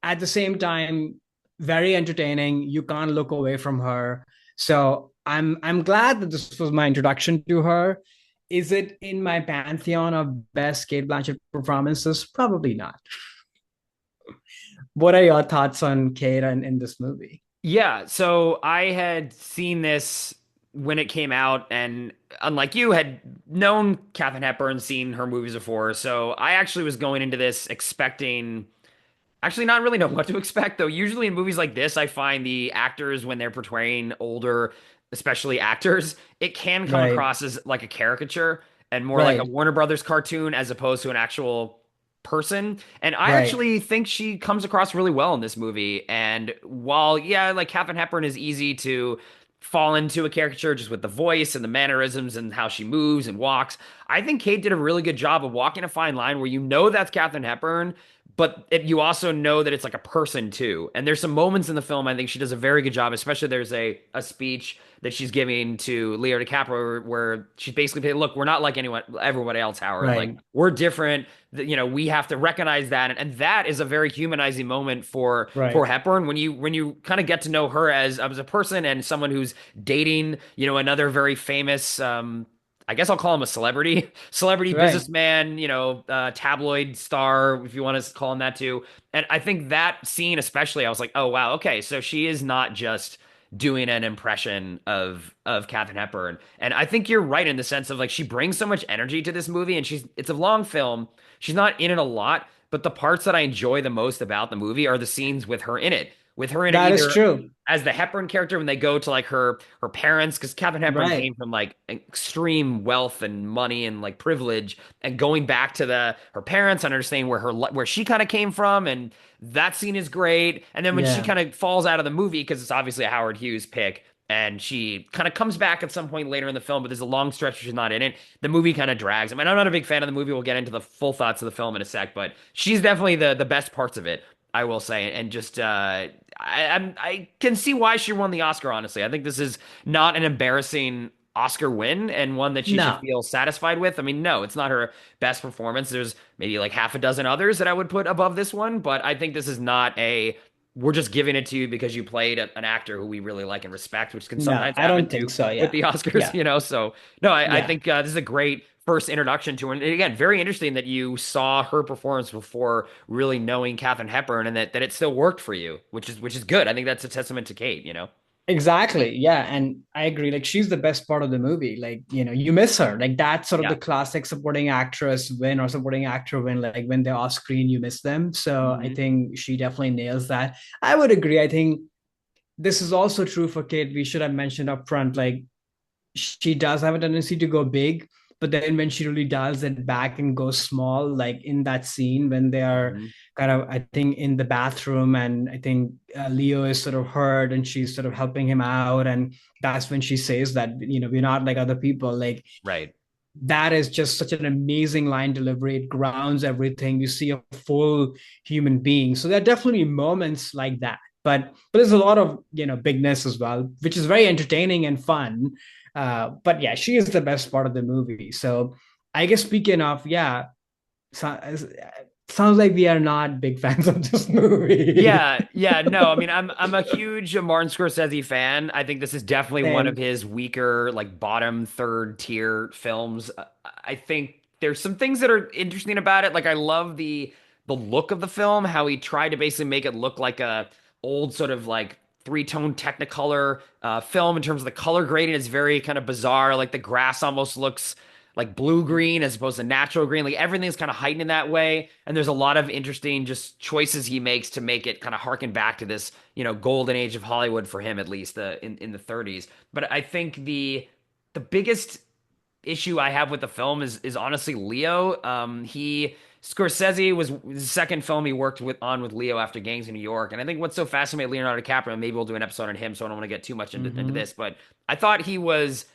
at the same time, very entertaining. You can't look away from her. So I'm glad that this was my introduction to her. Is it in my pantheon of best Kate Blanchett performances? Probably not. What are your thoughts on Kate in this movie? Yeah, so I had seen this when it came out, and unlike you, had known Katharine Hepburn, seen her movies before. So I actually was going into this expecting, actually not really know what to expect, though. Usually in movies like this, I find the actors, when they're portraying older, especially actors, it can come Right, across as like a caricature and more like a right, Warner Brothers cartoon as opposed to an actual person. And I right, actually think she comes across really well in this movie. And while, yeah, like Katharine Hepburn is easy to fall into a caricature just with the voice and the mannerisms and how she moves and walks, I think Kate did a really good job of walking a fine line where you know that's Katharine Hepburn, but you also know that it's like a person too. And there's some moments in the film I think she does a very good job, especially there's a speech that she's giving to Leo DiCaprio where she's basically saying, look, we're not like anyone everybody else, Howard. Like right, we're different. We have to recognize that. And that is a very humanizing moment for right, Hepburn when you kind of get to know her as a person and someone who's dating, another very famous I guess I'll call him a celebrity right. businessman, tabloid star, if you want to call him that too. And I think that scene, especially, I was like, oh wow, okay, so she is not just doing an impression of Katharine Hepburn. And I think you're right in the sense of like she brings so much energy to this movie, and it's a long film. She's not in it a lot, but the parts that I enjoy the most about the movie are the scenes with her in it. With her in it That is either true. as the Hepburn character when they go to like her parents, because Katharine Hepburn Right. came from like extreme wealth and money and like privilege, and going back to the her parents and understanding where she kind of came from, and that scene is great. And then when she Yeah. kind of falls out of the movie because it's obviously a Howard Hughes pick, and she kind of comes back at some point later in the film, but there's a long stretch where she's not in it. The movie kind of drags. I mean, I'm not a big fan of the movie. We'll get into the full thoughts of the film in a sec, but she's definitely the best parts of it, I will say. And just I can see why she won the Oscar, honestly. I think this is not an embarrassing Oscar win and one that she should No. feel satisfied with. I mean, no, it's not her best performance. There's maybe like half a dozen others that I would put above this one, but I think this is not a we're just giving it to you because you played an actor who we really like and respect, which can No, sometimes I happen don't think too so. with Yeah. the Oscars, Yeah. So no, I Yeah. think this is a great first introduction to her. And again, very interesting that you saw her performance before really knowing Katharine Hepburn and that it still worked for you, which is good. I think that's a testament to Kate. Exactly. Yeah. And I agree. Like, she's the best part of the movie. Like, you miss her. Like, that's sort of Yeah. the classic supporting actress win or supporting actor win. Like, when they're off screen, you miss them. So I Hmm. think she definitely nails that. I would agree. I think this is also true for Kate. We should have mentioned up front. Like, she does have a tendency to go big, but then when she really dials it back and goes small, like in that scene when they are Hmm. kind of, I think, in the bathroom, and I think Leo is sort of hurt and she's sort of helping him out. And that's when she says that, we're not like other people. Like, Right. that is just such an amazing line delivery. It grounds everything. You see a full human being. So there are definitely moments like that. But there's a lot of bigness as well, which is very entertaining and fun. But yeah, she is the best part of the movie. So I guess speaking of, yeah, so, sounds like we are not big fans of this movie. Yeah, yeah, no, I mean, I'm a huge Martin Scorsese fan. I think this is definitely one of Same. his weaker, like bottom third tier films. I think there's some things that are interesting about it. Like I love the look of the film, how he tried to basically make it look like a old sort of like three-tone Technicolor film in terms of the color grading is very kind of bizarre. Like the grass almost looks like blue green as opposed to natural green. Like everything's kind of heightened in that way. And there's a lot of interesting just choices he makes to make it kind of harken back to this, golden age of Hollywood for him, at least in the 30s. But I think the biggest issue I have with the film is honestly Leo. He Scorsese was the second film he worked with Leo after Gangs of New York, and I think what's so fascinating about Leonardo DiCaprio, and maybe we'll do an episode on him, so I don't want to get too much into Hmm. this, but I thought he was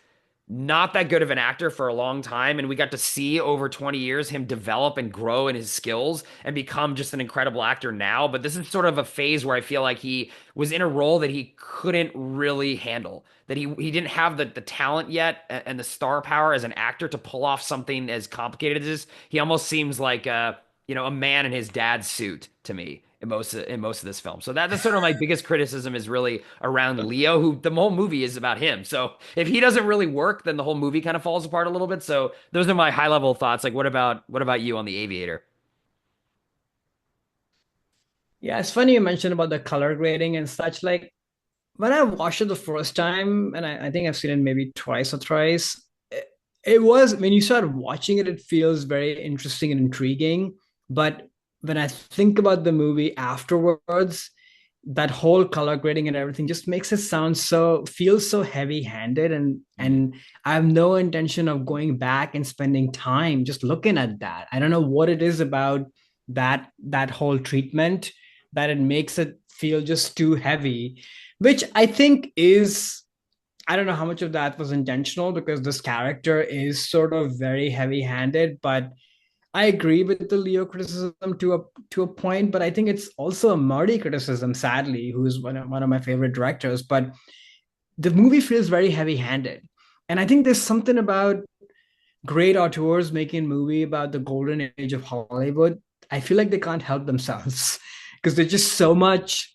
not that good of an actor for a long time, and we got to see over 20 years him develop and grow in his skills and become just an incredible actor now. But this is sort of a phase where I feel like he was in a role that he couldn't really handle, that he didn't have the talent yet and the star power as an actor to pull off something as complicated as this. He almost seems like a man in his dad's suit to me in most of this film. So that's sort of my biggest criticism is really around Leo, who the whole movie is about him. So if he doesn't really work, then the whole movie kind of falls apart a little bit. So those are my high level thoughts. Like what about you on The Aviator? Yeah, it's funny you mentioned about the color grading and such. Like when I watched it the first time, and I think I've seen it maybe twice or thrice, it was when you start watching it, it feels very interesting and intriguing. But when I think about the movie afterwards, that whole color grading and everything just makes it sound so feels so heavy-handed, and I have no intention of going back and spending time just looking at that. I don't know what it is about that whole treatment that it makes it feel just too heavy, which I think is, I don't know how much of that was intentional because this character is sort of very heavy-handed, but I agree with the Leo criticism to a point, but I think it's also a Marty criticism, sadly, who's one of my favorite directors. But the movie feels very heavy-handed. And I think there's something about great auteurs making a movie about the golden age of Hollywood. I feel like they can't help themselves because there's just so much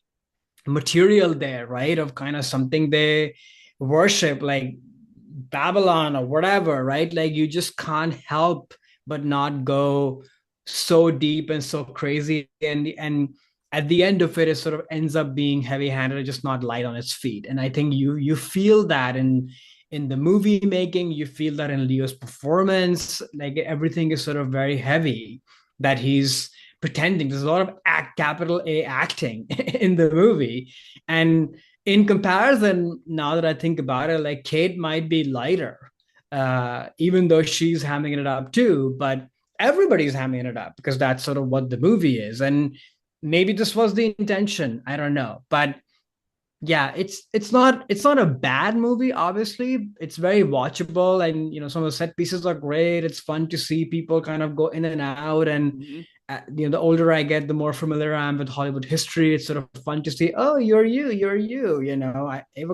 material there, right? Of kind of something they worship, like Babylon or whatever, right? Like you just can't help but not go so deep and so crazy. And at the end of it, it sort of ends up being heavy-handed, just not light on its feet. And I think you feel that in the movie making, you feel that in Leo's performance, like everything is sort of very heavy, that he's pretending. There's a lot of capital A acting in the movie. And in comparison, now that I think about it, like Cate might be lighter, even though she's hamming it up too, but everybody's hamming it up because that's sort of what the movie is. And maybe this was the intention. I don't know. But yeah, it's not a bad movie. Obviously, it's very watchable, and some of the set pieces are great. It's fun to see people kind of go in and out, and Mhm. the older I get, the more familiar I am with Hollywood history. It's sort of fun to see, oh, Ava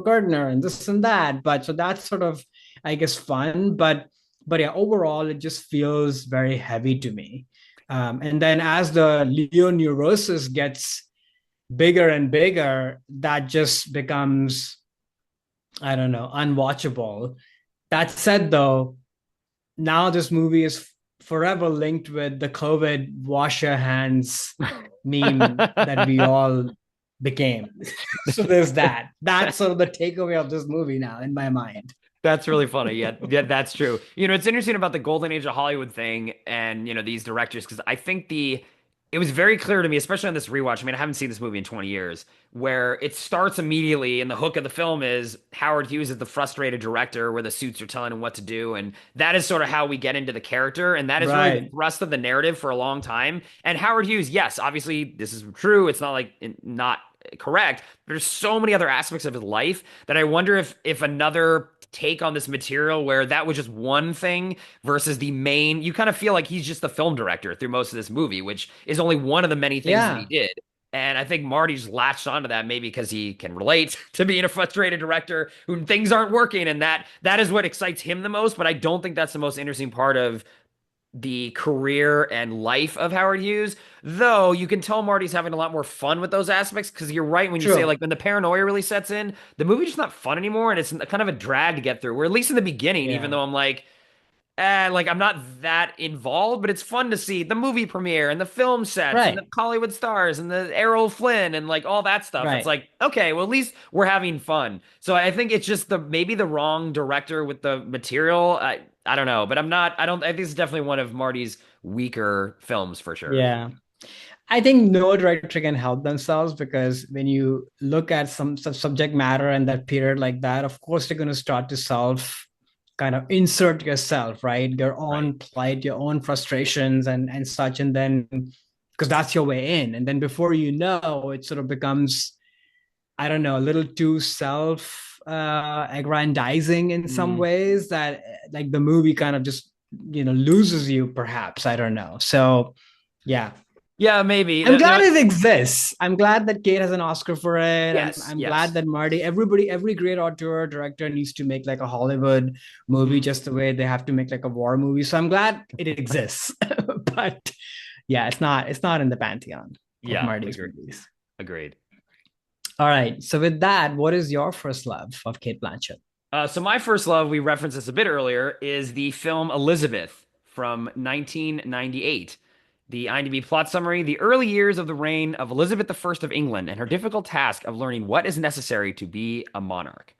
Gardner, and this and that. But so that's sort of, I guess, fun. But yeah, overall, it just feels very heavy to me. And then as the Leo neurosis gets bigger and bigger, that just becomes, I don't know, unwatchable. That said, though, now this movie is forever linked with the COVID wash your hands meme that we all became. So there's that. That's sort of the takeaway of this movie now in my mind. That's really funny. Yeah, yeah, that's true. It's interesting about the golden age of Hollywood thing and, these directors because I think it was very clear to me, especially on this rewatch. I mean, I haven't seen this movie in 20 years, where it starts immediately and the hook of the film is Howard Hughes is the frustrated director where the suits are telling him what to do. And that is sort of how we get into the character. And that is really the Right. thrust of the narrative for a long time. And Howard Hughes, yes, obviously this is true. It's not like not correct. There's so many other aspects of his life that I wonder if another take on this material where that was just one thing versus the main, you kind of feel like he's just the film director through most of this movie, which is only one of the many things that he Yeah. did. And I think Marty's latched onto that maybe because he can relate to being a frustrated director who things aren't working, and that is what excites him the most. But I don't think that's the most interesting part of the career and life of Howard Hughes. Though you can tell Marty's having a lot more fun with those aspects because you're right when you say True. like when the paranoia really sets in, the movie's just not fun anymore and it's kind of a drag to get through. Where at least in the beginning, even Yeah. though I'm like I'm not that involved, but it's fun to see the movie premiere and the film sets and the Right. Hollywood stars and the Errol Flynn and like all that stuff. It's Right. like, okay, well at least we're having fun. So I think it's just the maybe the wrong director with the material. I don't know, but I don't, I think it's definitely one of Marty's weaker films for sure. Yeah. I think no director can help themselves because when you look at some subject matter and that period like that, of course they're going to start to self kind of insert yourself, right? Your Right. own plight, your own frustrations and such, and then because that's your way in, and then before you know, it sort of becomes, I don't know, a little too self aggrandizing in some Mm. ways that like the movie kind of just loses you, perhaps. I don't know. So yeah, Yeah, maybe. I'm You know, glad it exists. I'm glad that Kate has an Oscar for it. I'm yes, I'm glad yes. that Marty, everybody, every great auteur director needs to make like a Hollywood movie Mhm. just the way they have to make like a war movie. So I'm glad it exists. But yeah, it's not in the pantheon of Yeah, Marty's agreed. movies. Agreed. All right. So with that, what is your first love of Kate Blanchett? So my first love, we referenced this a bit earlier, is the film Elizabeth from 1998. The IMDb plot summary: the early years of the reign of Elizabeth I of England and her difficult task of learning what is necessary to be a monarch.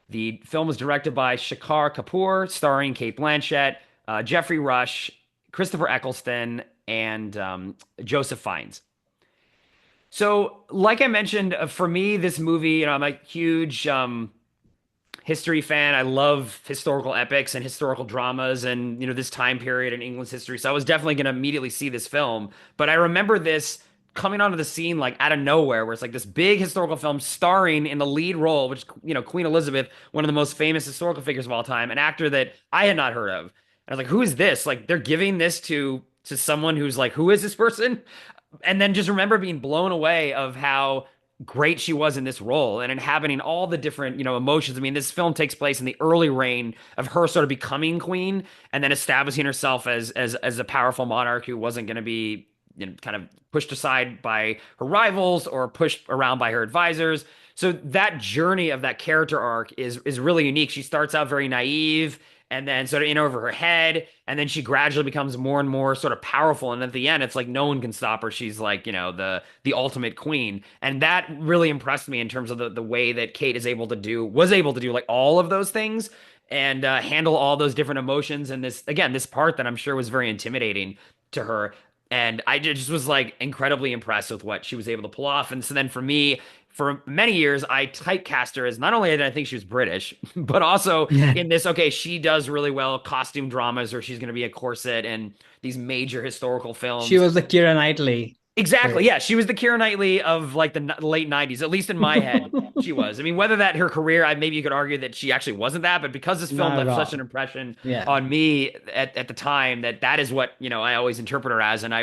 The film was directed by Shekhar Kapoor, starring Cate Blanchett, Jeffrey Rush, Christopher Eccleston, and Joseph Fiennes. So, like I mentioned, for me, this movie, I'm a huge history fan. I love historical epics and historical dramas and, this time period in England's history. So I was definitely going to immediately see this film. But I remember this coming onto the scene like out of nowhere, where it's like this big historical film starring in the lead role, which, Queen Elizabeth, one of the most famous historical figures of all time, an actor that I had not heard of. And I was like, who is this? Like, they're giving this to someone who's like, who is this person? And then just remember being blown away of how great she was in this role and inhabiting all the different, emotions. I mean, this film takes place in the early reign of her sort of becoming queen and then establishing herself as a powerful monarch who wasn't going to be, kind of pushed aside by her rivals or pushed around by her advisors. So that journey of that character arc is really unique. She starts out very naive and then sort of in over her head, and then she gradually becomes more and more sort of powerful. And at the end, it's like no one can stop her. She's like, the ultimate queen. And that really impressed me in terms of the way that Kate was able to do like all of those things and handle all those different emotions. And this part that I'm sure was very intimidating to her. And I just was like incredibly impressed with what she was able to pull off. And so then for me, for many years, I typecast her as not only did I think she was British, but also Yeah. in this, okay, she does really well costume dramas, or she's going to be a corset in these major historical She films. was the Keira Knightley for Exactly. you. Yeah, she was the Keira Knightley of like the late 90s, at least in my head. She was. I mean, whether that her career, maybe you could argue that she actually wasn't that, but because this film Not at left such an all. impression Yeah. on me at the time, that is what, I always interpret her as. And I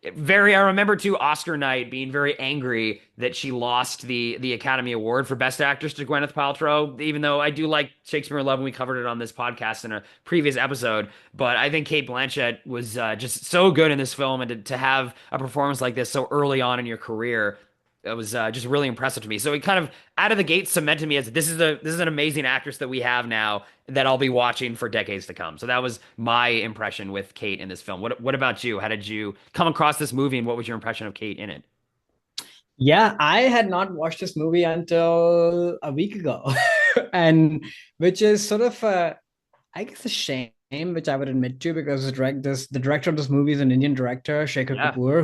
remember too, Oscar night being very angry that she lost the Academy Award for Best Actress to Gwyneth Paltrow, even though I do like Shakespeare in Love and we covered it on this podcast in a previous episode. But I think Cate Blanchett was just so good in this film, and to have a performance like this so early on in your career, it was just really impressive to me. So it kind of out of the gate cemented me as this is an amazing actress that we have now that I'll be watching for decades to come. So that was my impression with Kate in this film. What about you? How did you come across this movie, and what was your impression of Kate in it? Yeah, I had not watched this movie until a week ago. And which is sort of I guess a shame, which I would admit to, because the director of this movie is an Indian director, Shekhar Yeah, Kapoor,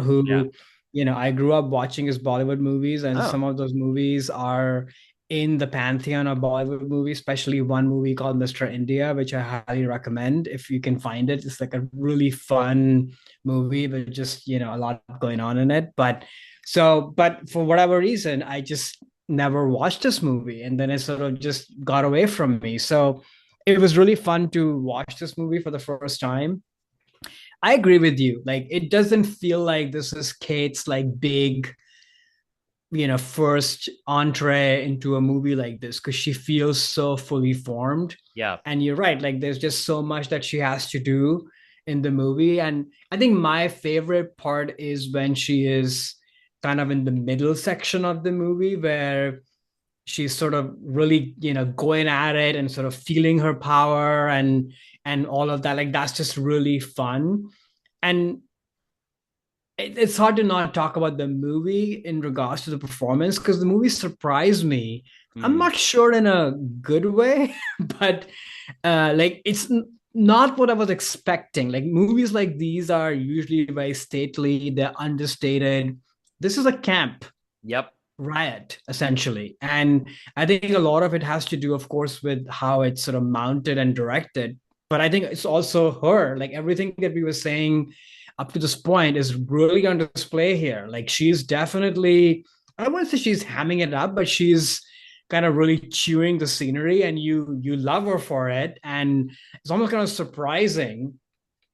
yeah. who, I grew up watching his Bollywood movies, and Oh, some of those movies are in the pantheon of Bollywood movies, especially one movie called Mr. India, which I highly recommend if you can find it. It's like a really fun movie, but just, a lot going on in it. But for whatever reason, I just never watched this movie, and then it sort of just got away from me. So it was really fun to watch this movie for the first time. I agree with you. Like, it doesn't feel like this is Kate's like big, first entree into a movie like this, because she feels so fully formed. yeah. And you're right, like there's just so much that she has to do in the movie. And I think my favorite part is when she is kind of in the middle section of the movie, where she's sort of really, going at it and sort of feeling her power and all of that. Like, that's just really fun. And it's hard to not talk about the movie in regards to the performance, because the movie surprised me. I'm Hmm. not sure in a good way, but like not what I was expecting. Like movies like these are usually very stately, they're understated. This is a camp Yep. riot, essentially. And I think a lot of it has to do, of course, with how it's sort of mounted and directed. But I think it's also her. Like everything that we were saying up to this point is really on display here. Like she's definitely, I don't want to say she's hamming it up, but she's kind of really chewing the scenery and you love her for it. And it's almost kind of surprising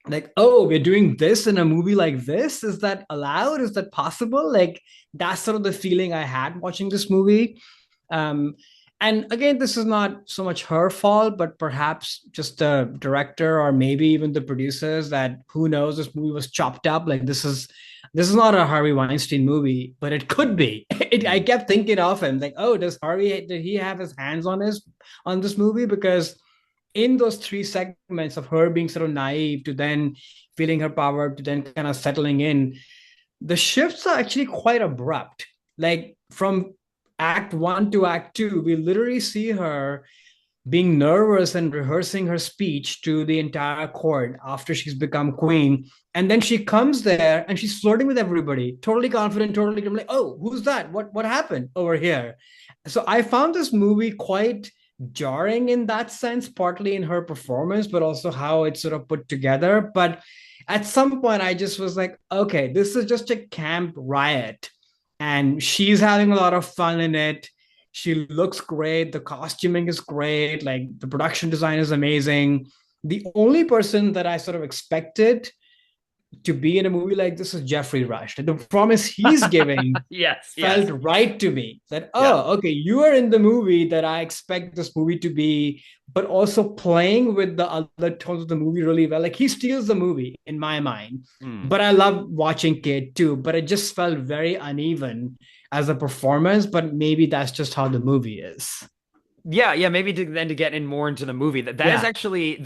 like, oh, we're doing this in a movie like this. Is that allowed? Is that possible? Like that's sort of the feeling I had watching this movie. um and again, this is not so much her fault, but perhaps just the director or maybe even the producers, that who knows, this movie was chopped up. Like this is not a Harvey Weinstein movie, but it could be. I Mm. kept thinking of him like, oh, did he have his hands on this movie? Because in those three segments of her being sort of naive to then feeling her power to then kind of settling in, the shifts are actually quite abrupt. Like from act one to act two, we literally see her being nervous and rehearsing her speech to the entire court after she's become queen. And then she comes there and she's flirting with everybody, totally confident, totally. I'm like, oh, who's that? What happened over here? So I found this movie quite jarring in that sense, partly in her performance, but also how it's sort of put together. But at some point, I just was like, okay, this is just a camp riot. And she's having a lot of fun in it. She looks great. The costuming is great. Like the production design is amazing. The only person that I sort of expected to be in a movie like this is Jeffrey Rush. Like, the promise he's giving Yes, felt yes. right to me. That, Yeah. oh, okay, you are in the movie that I expect this movie to be, but also playing with the other tones of the movie really well. Like he steals the movie in my mind. Mm. But I love watching Kate too, but it just felt very uneven as a performance. But maybe that's just how the movie is. Yeah, yeah, maybe then to get in more into the movie. That is Yeah. actually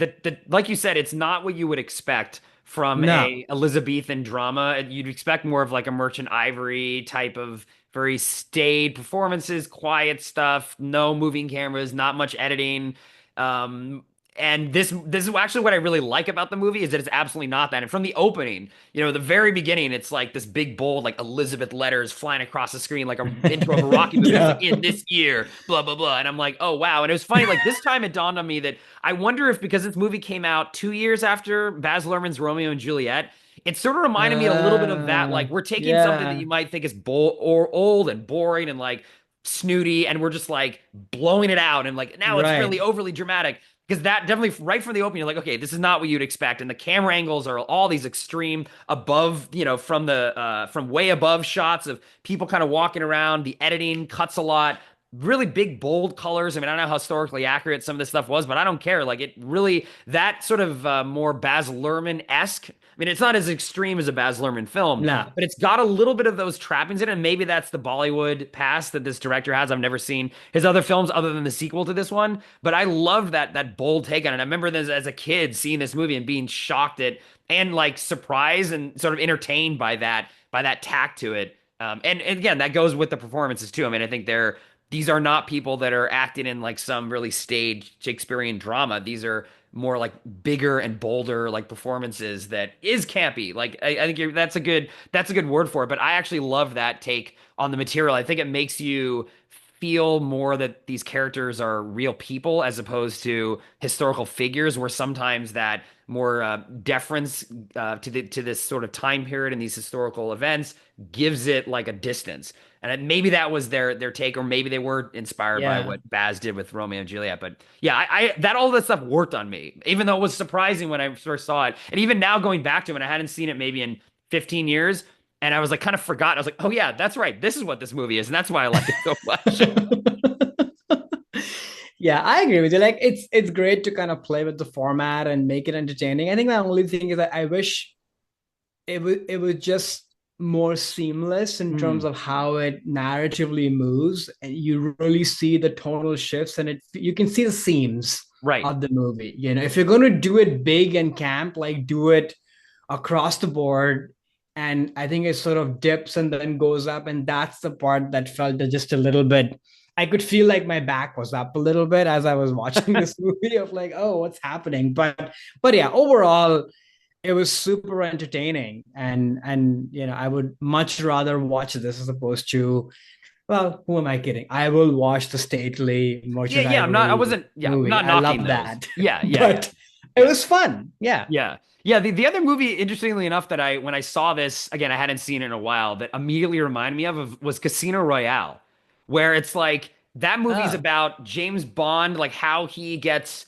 like you said, it's not what you would expect from No. a Elizabethan drama. You'd expect more of like a Merchant Ivory type of very staid performances, quiet stuff, no moving cameras, not much editing. Um, and this is actually what I really like about the movie is that it's absolutely not that. And from the opening, the very beginning, it's like this big bold like Elizabeth letters flying across the screen like a intro of a Rocky movie. It's like Yeah. in this year, blah blah blah. And I'm like, oh wow. And it was funny. Like this time, it dawned on me that I wonder if because this movie came out 2 years after Baz Luhrmann's Romeo and Juliet, it sort of reminded me a little bit of that. Like we're taking something that Yeah. you might think is old and boring and like snooty, and we're just like blowing it out and like now it's really Right. overly dramatic. Because that definitely right from the open, you're like, okay, this is not what you'd expect. And the camera angles are all these extreme above, from the from way above shots of people kind of walking around. The editing cuts a lot, really big, bold colors. I mean, I don't know how historically accurate some of this stuff was, but I don't care. Like it really, that sort of more Baz Luhrmann-esque. I mean, it's not as extreme as a Baz Luhrmann film, No. but it's got a little bit of those trappings in it. And maybe that's the Bollywood past that this director has. I've never seen his other films other than the sequel to this one, but I loved that bold take on it. I remember this as a kid seeing this movie and being shocked at and like surprised and sort of entertained by that tact to it. And again, that goes with the performances too. I mean, I think these are not people that are acting in like some really staged Shakespearean drama. These are more like bigger and bolder like performances that is campy. Like I think that's a good word for it. But I actually love that take on the material. I think it makes you feel more that these characters are real people as opposed to historical figures, where sometimes that more deference to this sort of time period and these historical events gives it like a distance. And maybe that was their take, or maybe they were inspired by Yeah. what Baz did with Romeo and Juliet. But yeah, I that all that stuff worked on me, even though it was surprising when I first saw it, and even now going back to it, and I hadn't seen it maybe in 15 years, and I was like kind of forgot. I was like, oh yeah, that's right, this is what this movie is, and that's why I like it so much. Yeah, I agree with you. Like it's great to kind of play with the format and make it entertaining. I think the only thing is that I wish it was just more seamless in terms Mm, of how it narratively moves, and you really see the tonal shifts, and you can see the seams right. of the movie. If you're going to do it big and camp, like do it across the board. And I think it sort of dips and then goes up, and that's the part that felt just a little bit I could feel like my back was up a little bit as I was watching this movie of like, oh, what's happening? But yeah, overall, it was super entertaining. And I would much rather watch this as opposed to, well, who am I kidding? I will watch the stately Yeah, yeah, merchandise I release wasn't, yeah, I'm movie. not I knocking love those. that. Yeah, yeah, yeah. But it Yeah. was fun. Yeah. Yeah. Yeah, the other movie, interestingly enough, that I when I saw this again, I hadn't seen it in a while, that immediately reminded me of was Casino Royale, where it's like that movie's Oh, about James Bond, like how he gets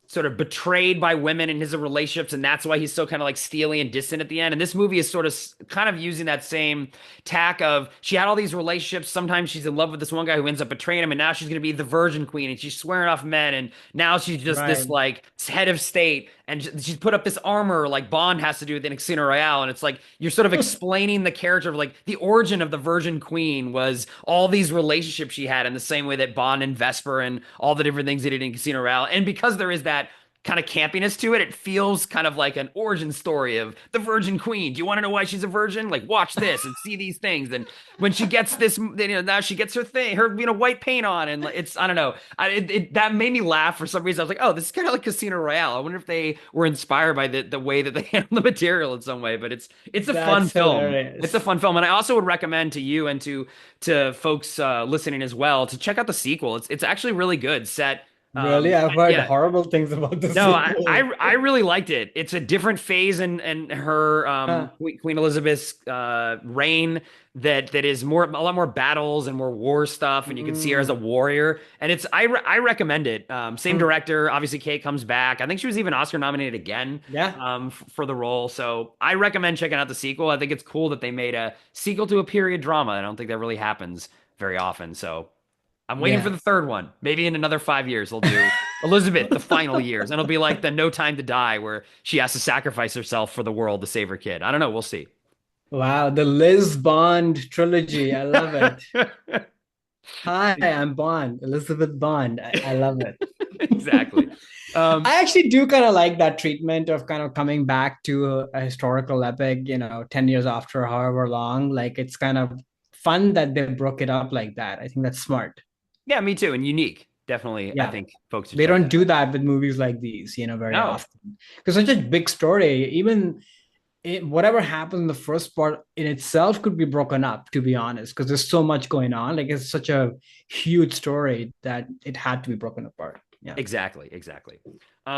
sort of betrayed by women in his relationships, and that's why he's so kind of like steely and distant at the end. And this movie is sort of kind of using that same tack of she had all these relationships. Sometimes she's in love with this one guy who ends up betraying him, and now she's going to be the virgin queen, and she's swearing off men, and now she's just this right. like head of state, and she's put up this armor like Bond has to do with in Casino Royale, and it's like you're sort of explaining the character of like the origin of the virgin queen was all these relationships she had in the same way that Bond and Vesper and all the different things they did in Casino Royale, and because there is that kind of campiness to it. It feels kind of like an origin story of the Virgin Queen. Do you want to know why she's a virgin? Like, watch this and see these things. And when she gets this, now she gets her thing, her white paint on, and it's I don't know. That made me laugh for some reason. I was like, oh, this is kind of like Casino Royale. I wonder if they were inspired by the way that they handle the material in some way. But it's a fun That's film. It's a hilarious. fun film, and I also would recommend to you and to folks listening as well to check out the sequel. It's actually really good. Set Really? I've heard yeah, horrible things about the no, sequel. I really liked it. It's a different phase in her Huh. Queen Elizabeth's reign that is more a lot more battles and more war stuff, and you can see her as a Mm. warrior. And I recommend it. Same Hmm. director, obviously Kate comes back. I think she was even Oscar nominated again Yeah. for the role. So I recommend checking out the sequel. I think it's cool that they made a sequel to a period drama. I don't think that really happens very often. So I'm waiting for Yeah. the third one. Maybe in another 5 years they'll do Elizabeth, the final years, and it'll be like the No Time to Die, where she has to sacrifice herself for the world to save her kid. I don't know. We'll see. Wow, the Liz Bond trilogy. I love it. Hi, I'm Bond, Elizabeth Bond. I love it. Exactly. Um, I actually do kind of like that treatment of kind of coming back to a historical epic, 10 years after however long. Like it's kind of fun that they broke it up like that. I think that's smart. yeah, me too, and unique. Definitely, I Yeah. think folks should They check don't that do out. that with movies like these, very No, often. Because such a big story, even whatever happens in the first part in itself could be broken up, to be honest, because there's so much going on. Like it's such a huge story that it had to be broken apart. Yeah. exactly, exactly.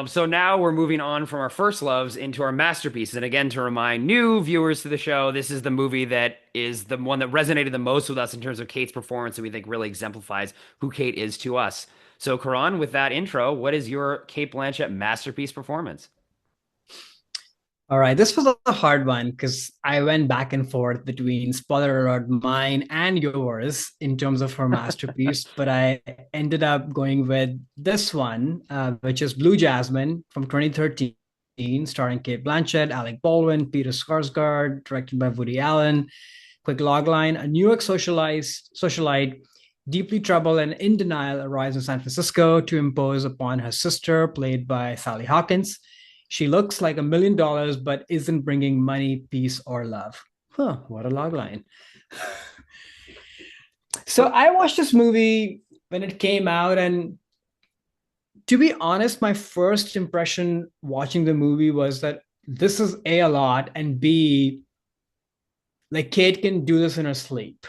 So now we're moving on from our first loves into our masterpieces. And again, to remind new viewers to the show, this is the movie that is the one that resonated the most with us in terms of Kate's performance, and we think really exemplifies who Kate is to us. So, Karan, with that intro, what is your Kate Blanchett masterpiece performance? All right, this was a hard one because I went back and forth between spoiler alert, mine and yours in terms of her masterpiece, but I ended up going with this one, which is Blue Jasmine from 2013, starring Kate Blanchett, Alec Baldwin, Peter Skarsgård, directed by Woody Allen. Quick logline: a New York socialite, deeply troubled and in denial, arrives in San Francisco to impose upon her sister, played by Sally Hawkins. She looks like $1 million, but isn't bringing money, peace, or love. Huh, what a logline. So I watched this movie when it came out, and to be honest, my first impression watching the movie was that this is A lot, and B, like Kate can do this in her sleep.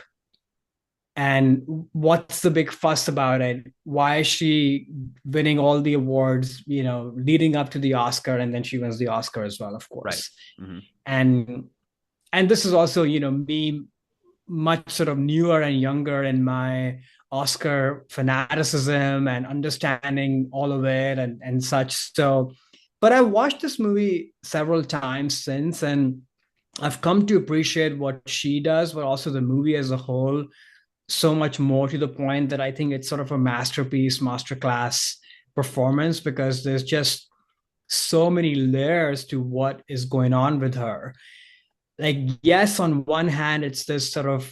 And what's the big fuss about it? Why is she winning all the awards, leading up to the Oscar, and then she wins the Oscar as well, of Right. course. Hmm. And and this is also, me much sort of newer and younger in my Oscar fanaticism and understanding all of it and such. So, but I watched this movie several times since, and I've come to appreciate what she does, but also the movie as a whole so much more, to the point that I think it's sort of a masterpiece, masterclass performance, because there's just so many layers to what is going on with her. Like, yes, on one hand, it's this sort of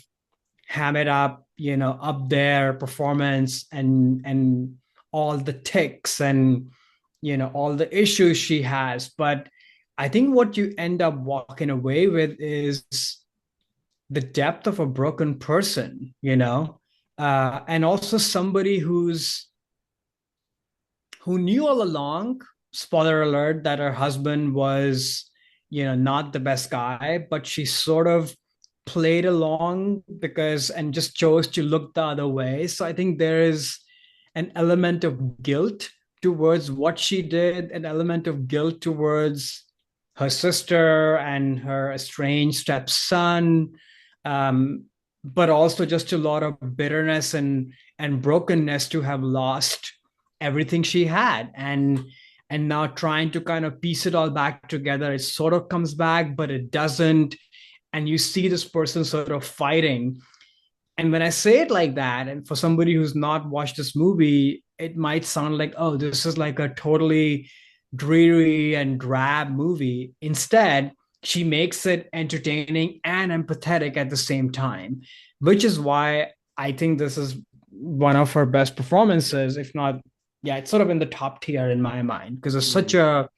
ham it up, up there performance and all the ticks and all the issues she has. But I think what you end up walking away with is the depth of a broken person, and also somebody who knew all along, spoiler alert, that her husband was, not the best guy, but she sort of played along because and just chose to look the other way. So I think there is an element of guilt towards what she did, an element of guilt towards her sister and her estranged stepson, um, but also just a lot of bitterness and brokenness to have lost everything she had, and now trying to kind of piece it all back together. It sort of comes back, but it doesn't. And you see this person sort of fighting. And when I say it like that, and for somebody who's not watched this movie, it might sound like, oh, this is like a totally dreary and drab movie. Instead, she makes it entertaining and empathetic at the same time, which is why I think this is one of her best performances, if not, yeah, it's sort of in the top tier in my mind, because it's such Mm. a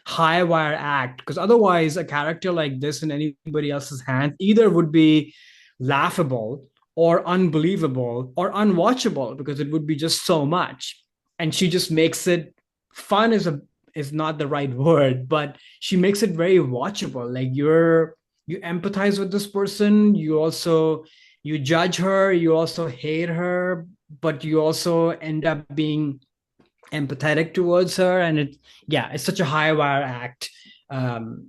high wire act. Because otherwise, a character like this in anybody else's hands either would be laughable or unbelievable or unwatchable because it would be just so much. And she just makes it fun is not the right word, but she makes it very watchable. Like you empathize with this person, you judge her, you also hate her, but you also end up being empathetic towards her. And it's such a high wire act.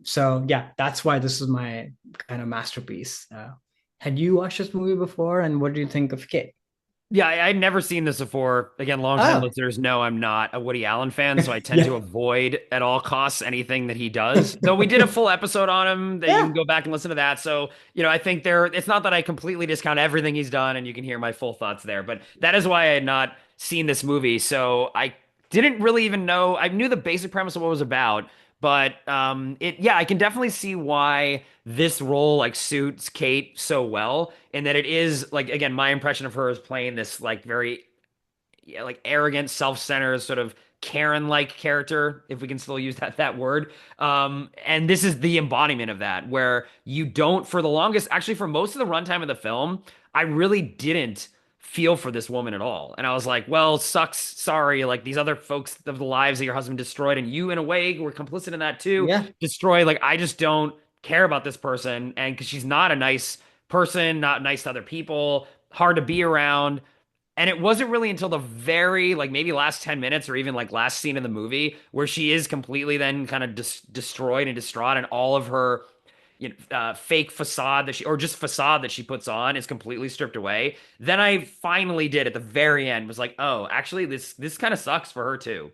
So yeah, that's why this is my kind of masterpiece. Had you watched this movie before, and what do you think of Kit? Yeah, I'd never seen this before. Again, longtime Oh, listeners know I'm not a Woody Allen fan, so I tend to yeah. avoid at all costs anything that he does. Though we did a full episode on him that you can Yeah, go back and listen to that. So, I think it's not that I completely discount everything he's done and you can hear my full thoughts there, but that is why I had not seen this movie. So I didn't really even know. I knew the basic premise of what it was about, but yeah, I can definitely see why this role like suits Kate so well, and that it is like again, my impression of her is playing this like very yeah, like arrogant, self-centered, sort of Karen-like character, if we can still use that word. And this is the embodiment of that, where you don't, for the longest, actually for most of the runtime of the film, I really didn't feel for this woman at all. And I was like, well, sucks, sorry, like these other folks of the lives that your husband destroyed, and you in a way were complicit in that too, yeah, destroyed. Like I just don't care about this person, and because she's not a nice person, not nice to other people, hard to be around. And it wasn't really until the very, like maybe last 10 minutes or even like last scene in the movie where she is completely then kind of destroyed and distraught, and all of her fake facade that or just facade that she puts on is completely stripped away. Then I finally did at the very end was like, oh, actually, this kind of sucks for her too.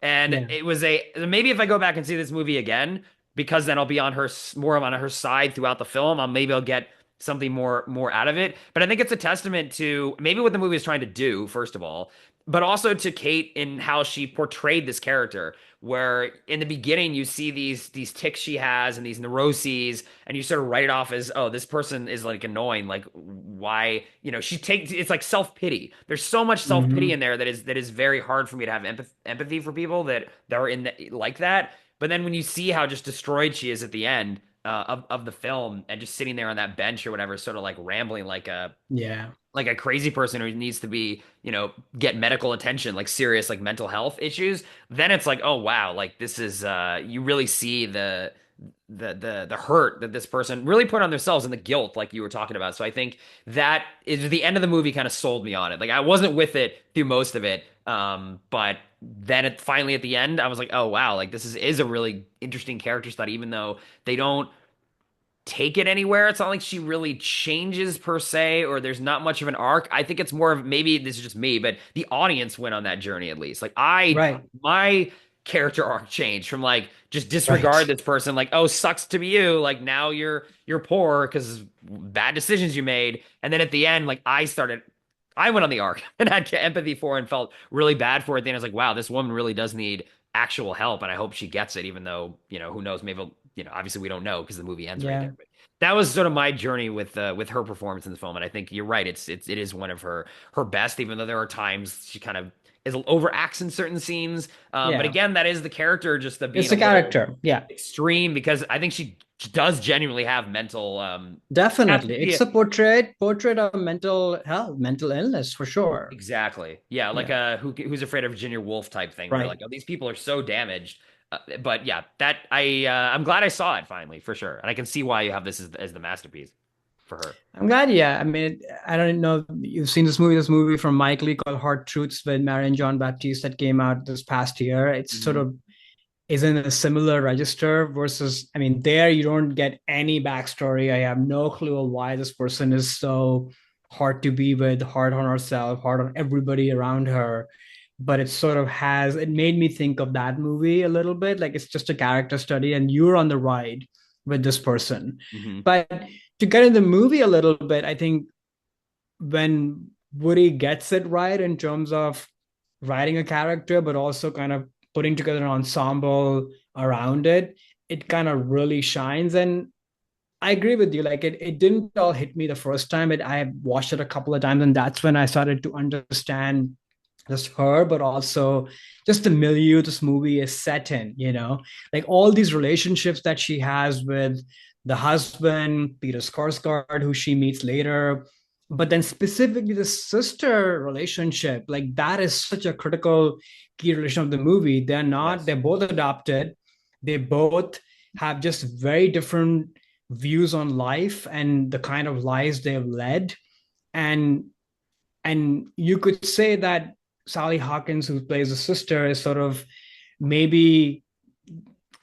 And yeah, it was a maybe if I go back and see this movie again, because then I'll be on her more on her side throughout the film. Maybe I'll get something more out of it. But I think it's a testament to maybe what the movie is trying to do, first of all, but also to Kate in how she portrayed this character. Where in the beginning you see these tics she has and these neuroses, and you sort of write it off as, oh, this person is like annoying. Like why, she takes it's like self-pity. There's so much self-pity in hmm, there that is very hard for me to have empathy for people that are like that. But then when you see how just destroyed she is at the end of the film, and just sitting there on that bench or whatever, sort of like rambling yeah, like a crazy person who needs to be, get medical attention, like serious like mental health issues, then it's like, oh wow, like this is you really see the hurt that this person really put on themselves and the guilt like you were talking about. So I think that is the end of the movie kind of sold me on it. Like I wasn't with it through most of it. But then finally at the end, I was like, oh wow, like this is a really interesting character study, even though they don't take it anywhere. It's not like she really changes per se, or there's not much of an arc. I think it's more of maybe this is just me, but the audience went on that journey at least. Like right, my character arc changed from like just disregard right, this person, like oh sucks to be you, like now you're poor because bad decisions you made, and then at the end, like I went on the arc and had empathy for and felt really bad for it. Then I was like, wow, this woman really does need actual help, and I hope she gets it, even though who knows, maybe obviously we don't know because the movie ends right yeah. there. But that was sort of my journey with her performance in the film, and I think you're right. It is one of her best, even though there are times she kind of overacts in certain scenes. But Yeah. again, that is the character just the being It's a a little character. Yeah. extreme because I think she does genuinely have mental has Definitely. yeah, It's a portrait of mental health, mental illness for sure. exactly. Yeah, like Yeah. who's afraid of Virginia Woolf type thing where you're Right. like, oh, these people are so damaged. But yeah, that I'm glad I saw it finally for sure. And I can see why you have this as the masterpiece for her. I'm glad. Yeah. I mean, I don't know. You've seen this movie from Mike Lee called Hard Truths with Marion John Baptiste that came out this past year. It's sort Hmm. of is in a similar register versus, I mean, there you don't get any backstory. I have no clue of why this person is so hard to be with, hard on herself, hard on everybody around her. But it sort of has, it made me think of that movie a little bit. Like it's just a character study and you're on the ride with this person. Hmm. But to get in the movie a little bit, I think when Woody gets it right in terms of writing a character, but also kind of putting together an ensemble around it, it kind of really shines. And I agree with you. Like it didn't all hit me the first time. I watched it a couple of times, and that's when I started to understand just her, but also just the milieu this movie is set in, like all these relationships that she has with the husband, Peter Skarsgård, who she meets later, but then specifically the sister relationship, like that is such a critical key relation of the movie. Yes. They're both adopted. They both have just very different views on life and the kind of lives they've led. And and you could say that Sally Hawkins, who plays the sister, is sort of maybe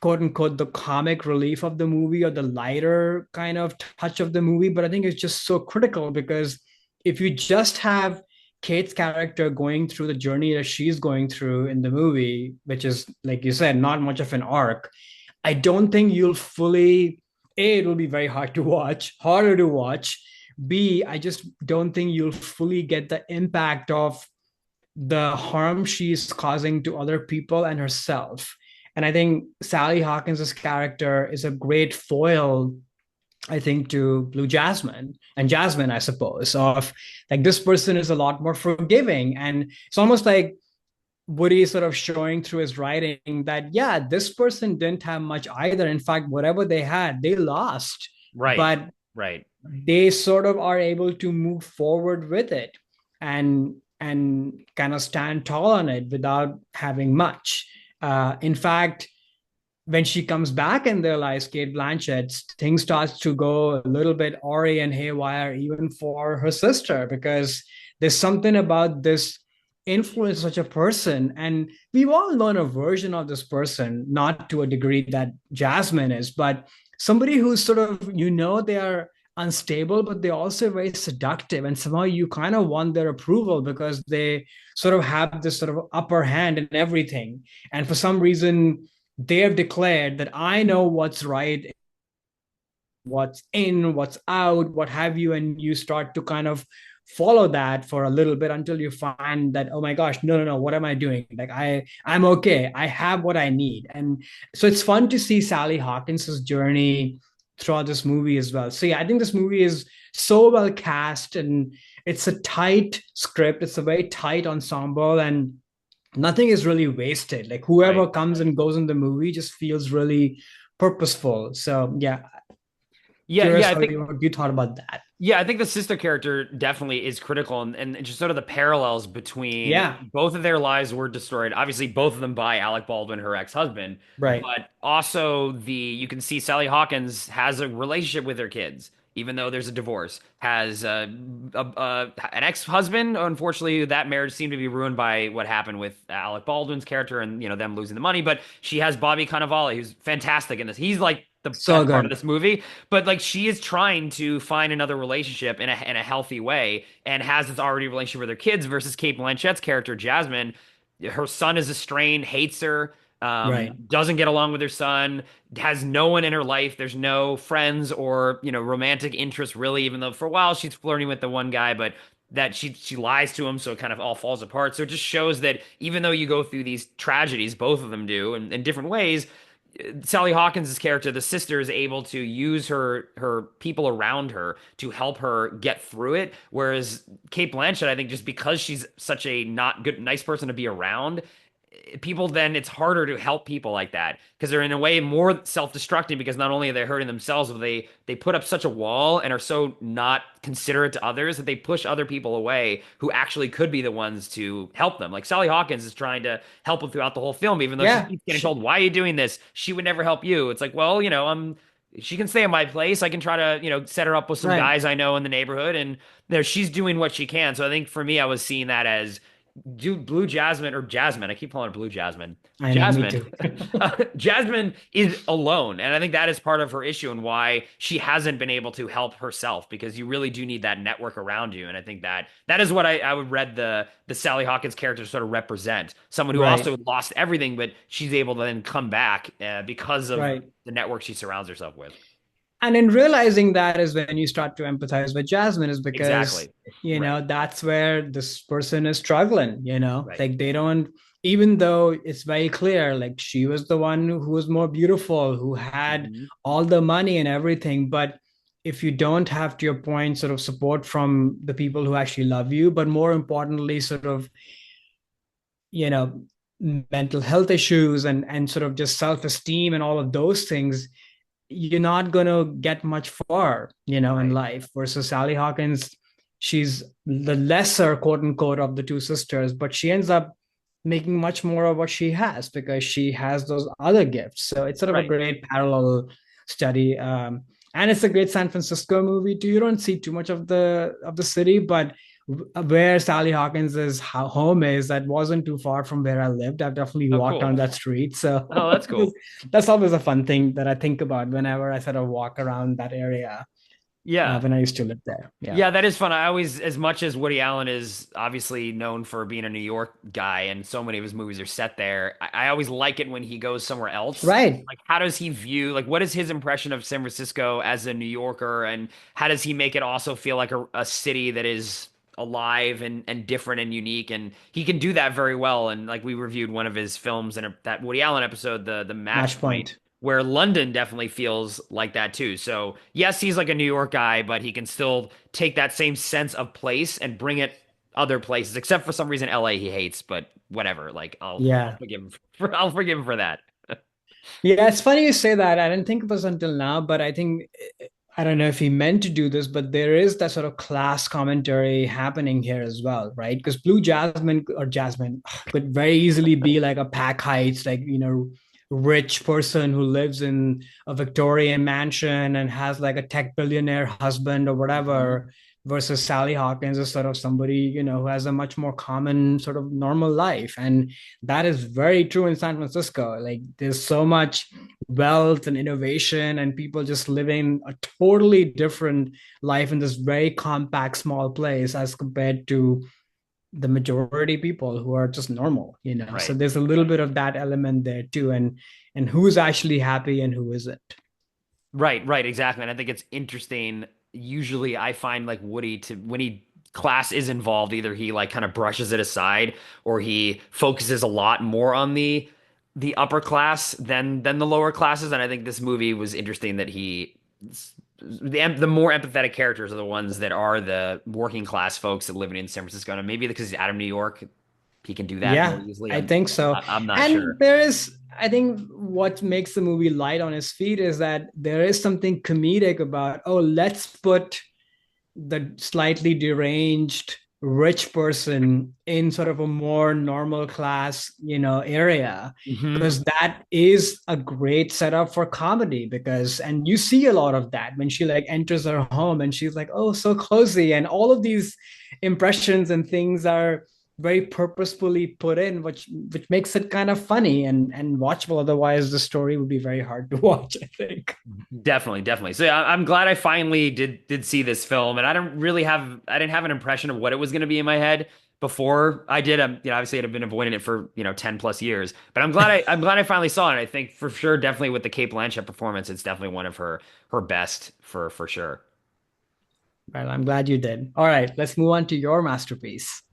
quote unquote the comic relief of the movie or the lighter kind of touch of the movie. But I think it's just so critical because if you just have Kate's character going through the journey that she's going through in the movie, which is, like you said, not much of an arc, I don't think you'll fully, A, it will be very hard to watch, harder to watch. B, I just don't think you'll fully get the impact of the harm she's causing to other people and herself. And I think Sally Hawkins' character is a great foil, I think, to Blue Jasmine and Jasmine, I suppose, of like this person is a lot more forgiving. And it's almost like Woody is sort of showing through his writing that, yeah, this person didn't have much either. In fact, whatever they had, they lost. Right. But Right. they sort of are able to move forward with it and kind of stand tall on it without having much. In fact, when she comes back in their lives, Cate Blanchett, things starts to go a little bit awry and haywire, even for her sister, because there's something about this influence such a person. And we've all known a version of this person, not to a degree that Jasmine is, but somebody who's sort of, they are unstable, but they're also very seductive. And somehow you kind of want their approval because they sort of have this sort of upper hand in everything. And for some reason, they have declared that I know what's right, what's in, what's out, what have you, and you start to kind of follow that for a little bit until you find that, oh my gosh, no, no, no, what am I doing? Like I'm okay, I have what I need. And so it's fun to see Sally Hawkins's journey throughout this movie as well. So yeah, I think this movie is so well cast and it's a tight script, it's a very tight ensemble, and nothing is really wasted. Like whoever Right. comes and goes in the movie just feels really purposeful. So yeah, Yeah, curious yeah, I how think you thought about that. yeah, I think the sister character definitely is critical and just sort of the parallels between Yeah, both of their lives were destroyed. Obviously, both of them by Alec Baldwin, her ex-husband, right. but also you can see Sally Hawkins has a relationship with her kids, even though there's a divorce, has an ex-husband. Unfortunately, that marriage seemed to be ruined by what happened with Alec Baldwin's character and them losing the money. But she has Bobby Cannavale, who's fantastic in this. He's like the So best part of good. this movie. But like she is trying to find another relationship in a healthy way and has this already relationship with her kids versus Cate Blanchett's character, Jasmine. Her son is estranged, hates her, Right. doesn't get along with her son, has no one in her life. There's no friends or, romantic interest really, even though for a while she's flirting with the one guy, but that she lies to him, so it kind of all falls apart. So it just shows that even though you go through these tragedies, both of them do in different ways, Sally Hawkins' character, the sister, is able to use her people around her to help her get through it. Whereas Cate Blanchett, I think, just because she's such a not good, nice person to be around, people then it's harder to help people like that because they're in a way more self-destructing because not only are they hurting themselves, but they put up such a wall and are so not considerate to others that they push other people away who actually could be the ones to help them. Like Sally Hawkins is trying to help them throughout the whole film, even though she Yeah, keeps getting told, "Why are you doing this? She would never help you." It's like, well, she can stay in my place. I can try to, set her up with some right. guys I know in the neighborhood, and she's doing what she can. So I think for me, I was seeing that as Blue Jasmine or Jasmine. I keep calling her Blue Jasmine. I know, me Jasmine. too. Jasmine is alone, and I think that is part of her issue and why she hasn't been able to help herself because you really do need that network around you. And I think that is what I would read the Sally Hawkins character sort of represent. Someone who Right, also lost everything, but she's able to then come back because of right. the network she surrounds herself with. And in realizing that is when you start to empathize with Jasmine, is because, Exactly. Right. that's where this person is struggling, Right. like they don't, even though it's very clear, like she was the one who was more beautiful, who had Mhm. all the money and everything. But if you don't have, to your point, sort of support from the people who actually love you, but more importantly, sort of, you know, mental health issues and sort of just self-esteem and all of those things, you're not going to get much far, in Right. life. Versus Sally Hawkins, she's the lesser, quote unquote, of the two sisters, but she ends up making much more of what she has because she has those other gifts. So it's sort of a Right. great parallel study. And it's a great San Francisco movie too. You don't see too much of the city, but where Sally Hawkins' home is, that wasn't too far from where I lived. I've definitely Oh, walked on cool. that street. So Oh, that's cool. that's always a fun thing that I think about whenever I sort of walk around that area Yeah. when I used to live there. Yeah. Yeah, that is fun. I always, as much as Woody Allen is obviously known for being a New York guy and so many of his movies are set there, I always like it when he goes somewhere else. Right. Like, how does he view, like, what is his impression of San Francisco as a New Yorker? And how does he make it also feel like a city that is alive and different and unique? And he can do that very well. And like, we reviewed one of his films in that Woody Allen episode, the Match Match Point, point. where London definitely feels like that too. So, yes, he's like a New York guy, but he can still take that same sense of place and bring it other places, except for some reason LA he hates, but whatever. Like I'll Yeah. forgive him I'll forgive him for that. Yeah, it's funny you say that. I didn't think of this until now, but I think, I don't know if he meant to do this, but there is that sort of class commentary happening here as well, right? Because Blue Jasmine or Jasmine could very easily be like a Pack Heights, like, rich person who lives in a Victorian mansion and has like a tech billionaire husband or Mhm. whatever, versus Sally Hawkins is sort of somebody, who has a much more common sort of normal life. And that is very true in San Francisco. Like there's so much wealth and innovation and people just living a totally different life in this very compact small place as compared to the majority people who are just normal, so Right. there's a little bit of that element there too, and who's actually happy and who isn't. Right, right, exactly. And I think it's interesting. Usually I find like Woody to when he class is involved, either he like kind of brushes it aside or he focuses a lot more on the upper class than the lower classes. And I think this movie was interesting that the more empathetic characters are the ones that are the working class folks that live in San Francisco. And maybe because he's out of New York, he can do that more Yeah, easily. I think so. I'm not And sure. there is, I think what makes the movie light on his feet is that there is something comedic about, oh, let's put the slightly deranged rich person in sort of a more normal class, area, Hmm. because that is a great setup for comedy. Because, and you see a lot of that when she like enters her home and she's like, oh, so cozy, and all of these impressions and things are very purposefully put in, which makes it kind of funny and watchable. Otherwise the story would be very hard to watch, I think. Definitely, definitely. So yeah, I'm glad I finally did see this film, and I didn't have an impression of what it was going to be in my head before I did. Obviously I'd been avoiding it for 10 plus years, but I'm glad I finally saw it. I think for sure, definitely with the Cate Blanchett performance, it's definitely one of her best for sure. Well, I'm glad you did. All right, let's move on to your masterpiece.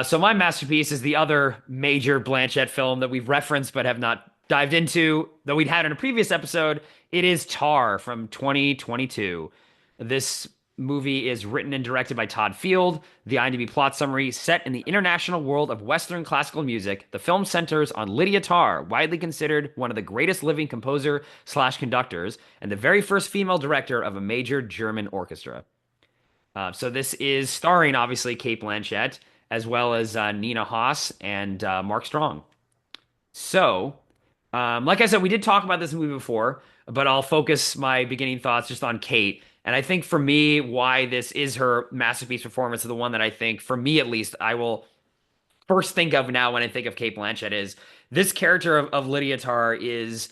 So my masterpiece is the other major Blanchett film that we've referenced but have not dived into, though we'd had in a previous episode, it is Tar from 2022. This movie is written and directed by Todd Field. The IMDb plot summary: set in the international world of Western classical music, the film centers on Lydia Tarr, widely considered one of the greatest living composer slash conductors, and the very first female director of a major German orchestra. So this is starring obviously Cate Blanchett as well as Nina Hoss and Mark Strong. So, like I said, we did talk about this movie before, but I'll focus my beginning thoughts just on Kate. And I think for me, why this is her masterpiece performance, the one that I think, for me at least, I will first think of now when I think of Kate Blanchett is this character of Lydia Tarr is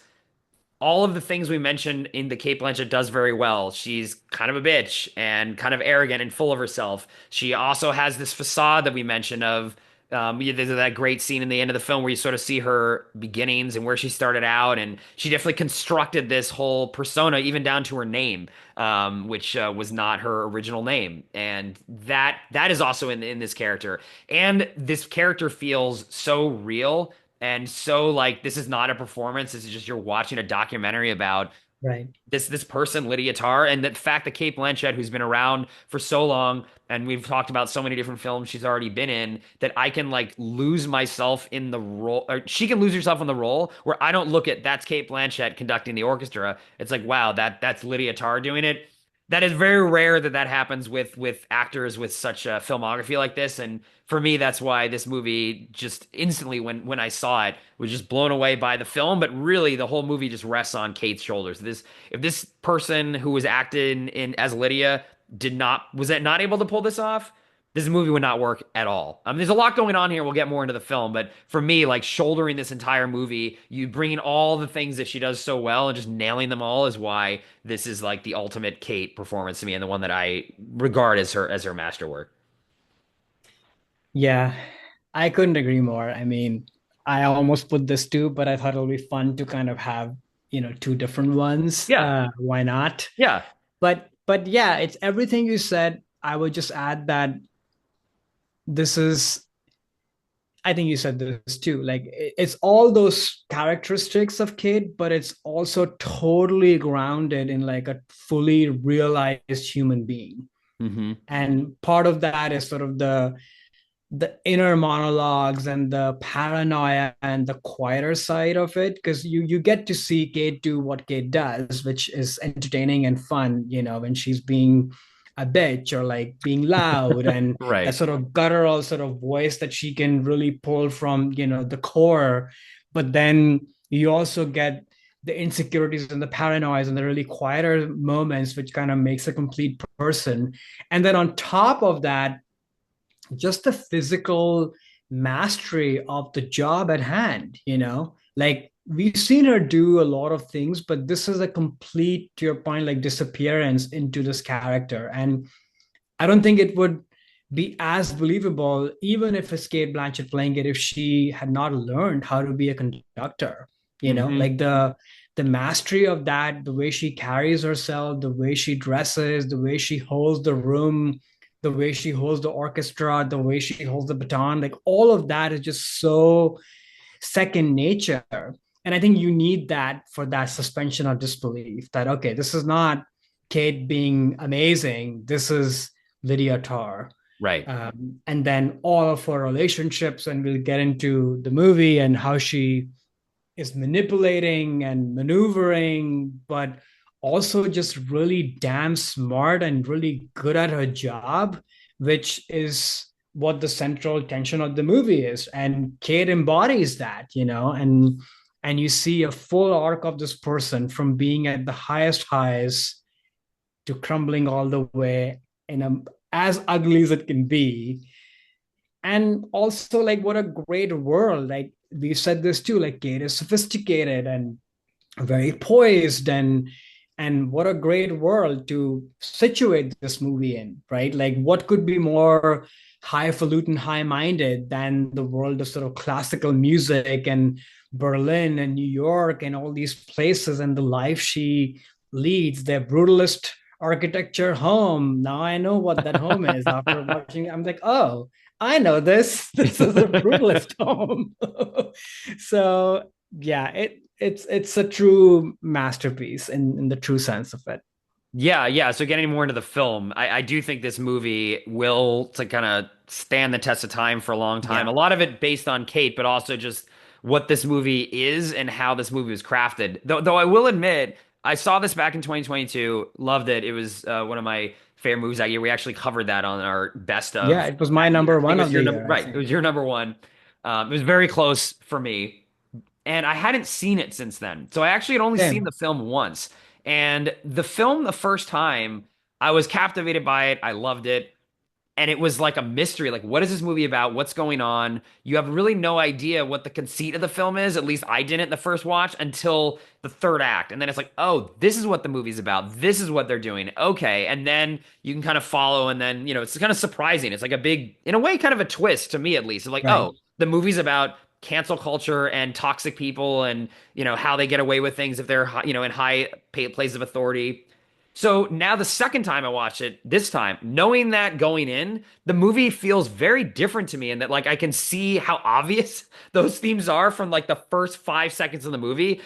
all of the things we mentioned in the Kate Blanchett does very well. She's kind of a bitch and kind of arrogant and full of herself. She also has this facade that we mentioned of there's that great scene in the end of the film where you sort of see her beginnings and where she started out, and she definitely constructed this whole persona, even down to her name, which was not her original name, and that is also in this character. And this character feels so real and so like this is not a performance. This is just you're watching a documentary about Right. this person, Lydia Tarr, and the fact that Kate Blanchett, who's been around for so long, and we've talked about so many different films she's already been in, that I can like lose myself in the role, or she can lose herself in the role, where I don't look at that's Kate Blanchett conducting the orchestra. It's like, wow, that's Lydia Tarr doing it. That is very rare that that happens with actors with such a filmography like this, and for me, that's why this movie just instantly, when I saw it, was just blown away by the film. But really, the whole movie just rests on Kate's shoulders. This, if this person who was acting in as Lydia did not was that not able to pull this off, this movie would not work at all. There's a lot going on here. We'll get more into the film, but for me, like shouldering this entire movie, you bringing all the things that she does so well and just nailing them all is why this is like the ultimate Kate performance to me and the one that I regard as her masterwork. Yeah, I couldn't agree more. I mean, I almost put this too, but I thought it'll be fun to kind of have, two different ones. Yeah, Why not? yeah. But yeah, it's everything you said. I would just add that this is, I think you said this too. Like it's all those characteristics of Kate, but it's also totally grounded in like a fully realized human being. Hmm. And part of that is sort of the inner monologues and the paranoia and the quieter side of it, because you get to see Kate do what Kate does, which is entertaining and fun, when she's being a bitch or like being loud, and that Right. sort of guttural sort of voice that she can really pull from the core. But then you also get the insecurities and the paranoias and the really quieter moments, which kind of makes a complete person. And then on top of that, just the physical mastery of the job at hand, like we've seen her do a lot of things, but this is a complete, to your point, like disappearance into this character. And I don't think it would be as believable, even if it's Kate Blanchett playing it, if she had not learned how to be a conductor, Hmm. like the mastery of that, the way she carries herself, the way she dresses, the way she holds the room, the way she holds the orchestra, the way she holds the baton, like all of that is just so second nature. And I think you need that for that suspension of disbelief that, okay, this is not Kate being amazing. This is Lydia Tarr. Right. And then all of her relationships, and we'll get into the movie and how she is manipulating and maneuvering, but also just really damn smart and really good at her job, which is what the central tension of the movie is. And Kate embodies that, and you see a full arc of this person from being at the highest highs to crumbling all the way in a as ugly as it can be. And also, like, what a great world. Like we said this too, like Kate is sophisticated and very poised, and what a great world to situate this movie in, right? Like what could be more highfalutin, high-minded than the world of sort of classical music and Berlin and New York and all these places, and the life she leads, their brutalist architecture home. Now I know what that home is after watching. I'm like, oh, I know this. This is a brutalist home. So yeah, it's a true masterpiece in the true sense of it. Yeah, yeah. So getting more into the film, I do think this movie will to kind of stand the test of time for a long time. A Yeah. lot of it based on Kate, but also just what this movie is and how this movie was crafted. Though I will admit, I saw this back in 2022, loved it. It was one of my favorite movies that year. We actually covered that on our best Yeah, of it was my that year. number I think one it was of your the number, year, I right? It think. was your number one. It was very close for me and I hadn't seen it since then. So I actually had only seen Same. the film once. And the film, the first time, I was captivated by it. I loved it. And it was like a mystery. Like, what is this movie about? What's going on? You have really no idea what the conceit of the film is. At least I didn't the first watch until the third act. And then it's like, oh, this is what the movie's about. This is what they're doing. Okay. And then you can kind of follow. And then, it's kind of surprising. It's like a big, in a way, kind of a twist to me, at least. Of like, Right. oh, the movie's about cancel culture and toxic people and, how they get away with things if they're, in high places of authority. So now the second time I watched it, this time, knowing that going in, the movie feels very different to me and that like I can see how obvious those themes are from like the first 5 seconds of the movie.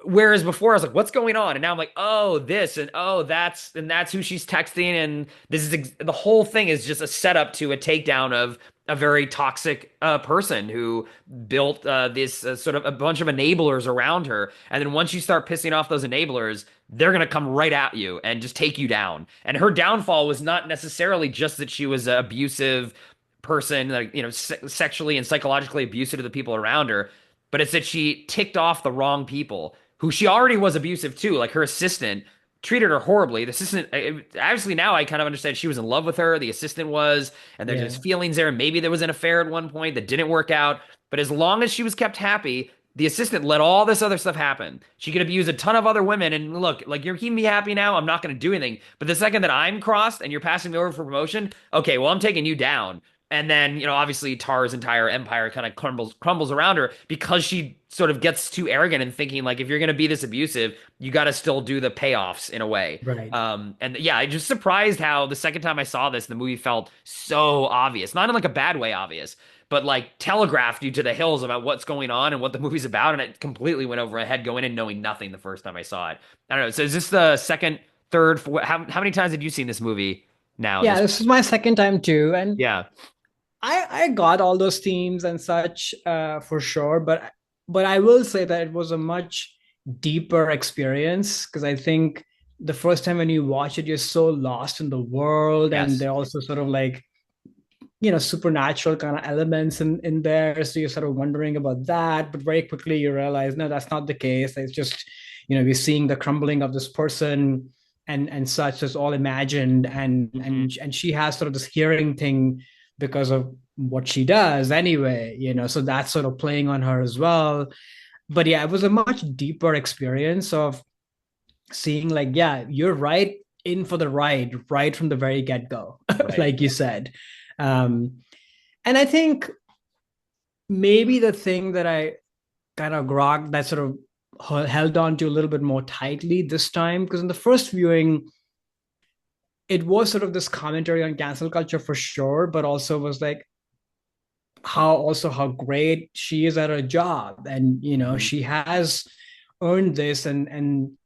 Whereas before I was like, what's going on? And now I'm like, oh, this and oh, that's who she's texting. And this is the whole thing is just a setup to a takedown of a very toxic person who built this sort of a bunch of enablers around her. And then once you start pissing off those enablers, they're going to come right at you and just take you down. And her downfall was not necessarily just that she was an abusive person, like, sexually and psychologically abusive to the people around her, but it's that she ticked off the wrong people who she already was abusive to. Like her assistant treated her horribly. The assistant, obviously now I kind of understand she was in love with her. The assistant was, and there's just Yeah. feelings there. Maybe there was an affair at one point that didn't work out. But as long as she was kept happy, the assistant let all this other stuff happen. She could abuse a ton of other women. And look, like you're keeping me happy now. I'm not going to do anything. But the second that I'm crossed and you're passing me over for promotion, okay, well, I'm taking you down. And then, obviously Tar's entire empire kind of crumbles around her because she sort of gets too arrogant and thinking like if you're going to be this abusive, you got to still do the payoffs in a way. Right. And yeah, I just surprised how the second time I saw this, the movie felt so obvious, not in like a bad way obvious, but like telegraphed you to the hills about what's going on and what the movie's about, and it completely went over my head going in knowing nothing the first time I saw it. I don't know. So is this the second, third, how many times have you seen this movie now at Yeah, this this is point? my second time too. And Yeah. I got all those themes and such for sure, but I will say that it was a much deeper experience because I think the first time when you watch it, you're so lost in the world, and Yes. they're also sort of like supernatural kind of elements in there. So you're sort of wondering about that, but very quickly you realize no, that's not the case. It's just we're seeing the crumbling of this person and such. It's all imagined, and Hmm. and she has sort of this hearing thing because of what she does anyway. So that's sort of playing on her as well. But yeah, it was a much deeper experience of seeing like, yeah, you're right in for the ride right from the very get-go, Right. like you said. Um, and I think maybe the thing that I kind of grok that sort of held on to a little bit more tightly this time, because in the first viewing, it was sort of this commentary on cancel culture for sure, but also was like how great she is at her job, and Hmm. she has earned this, and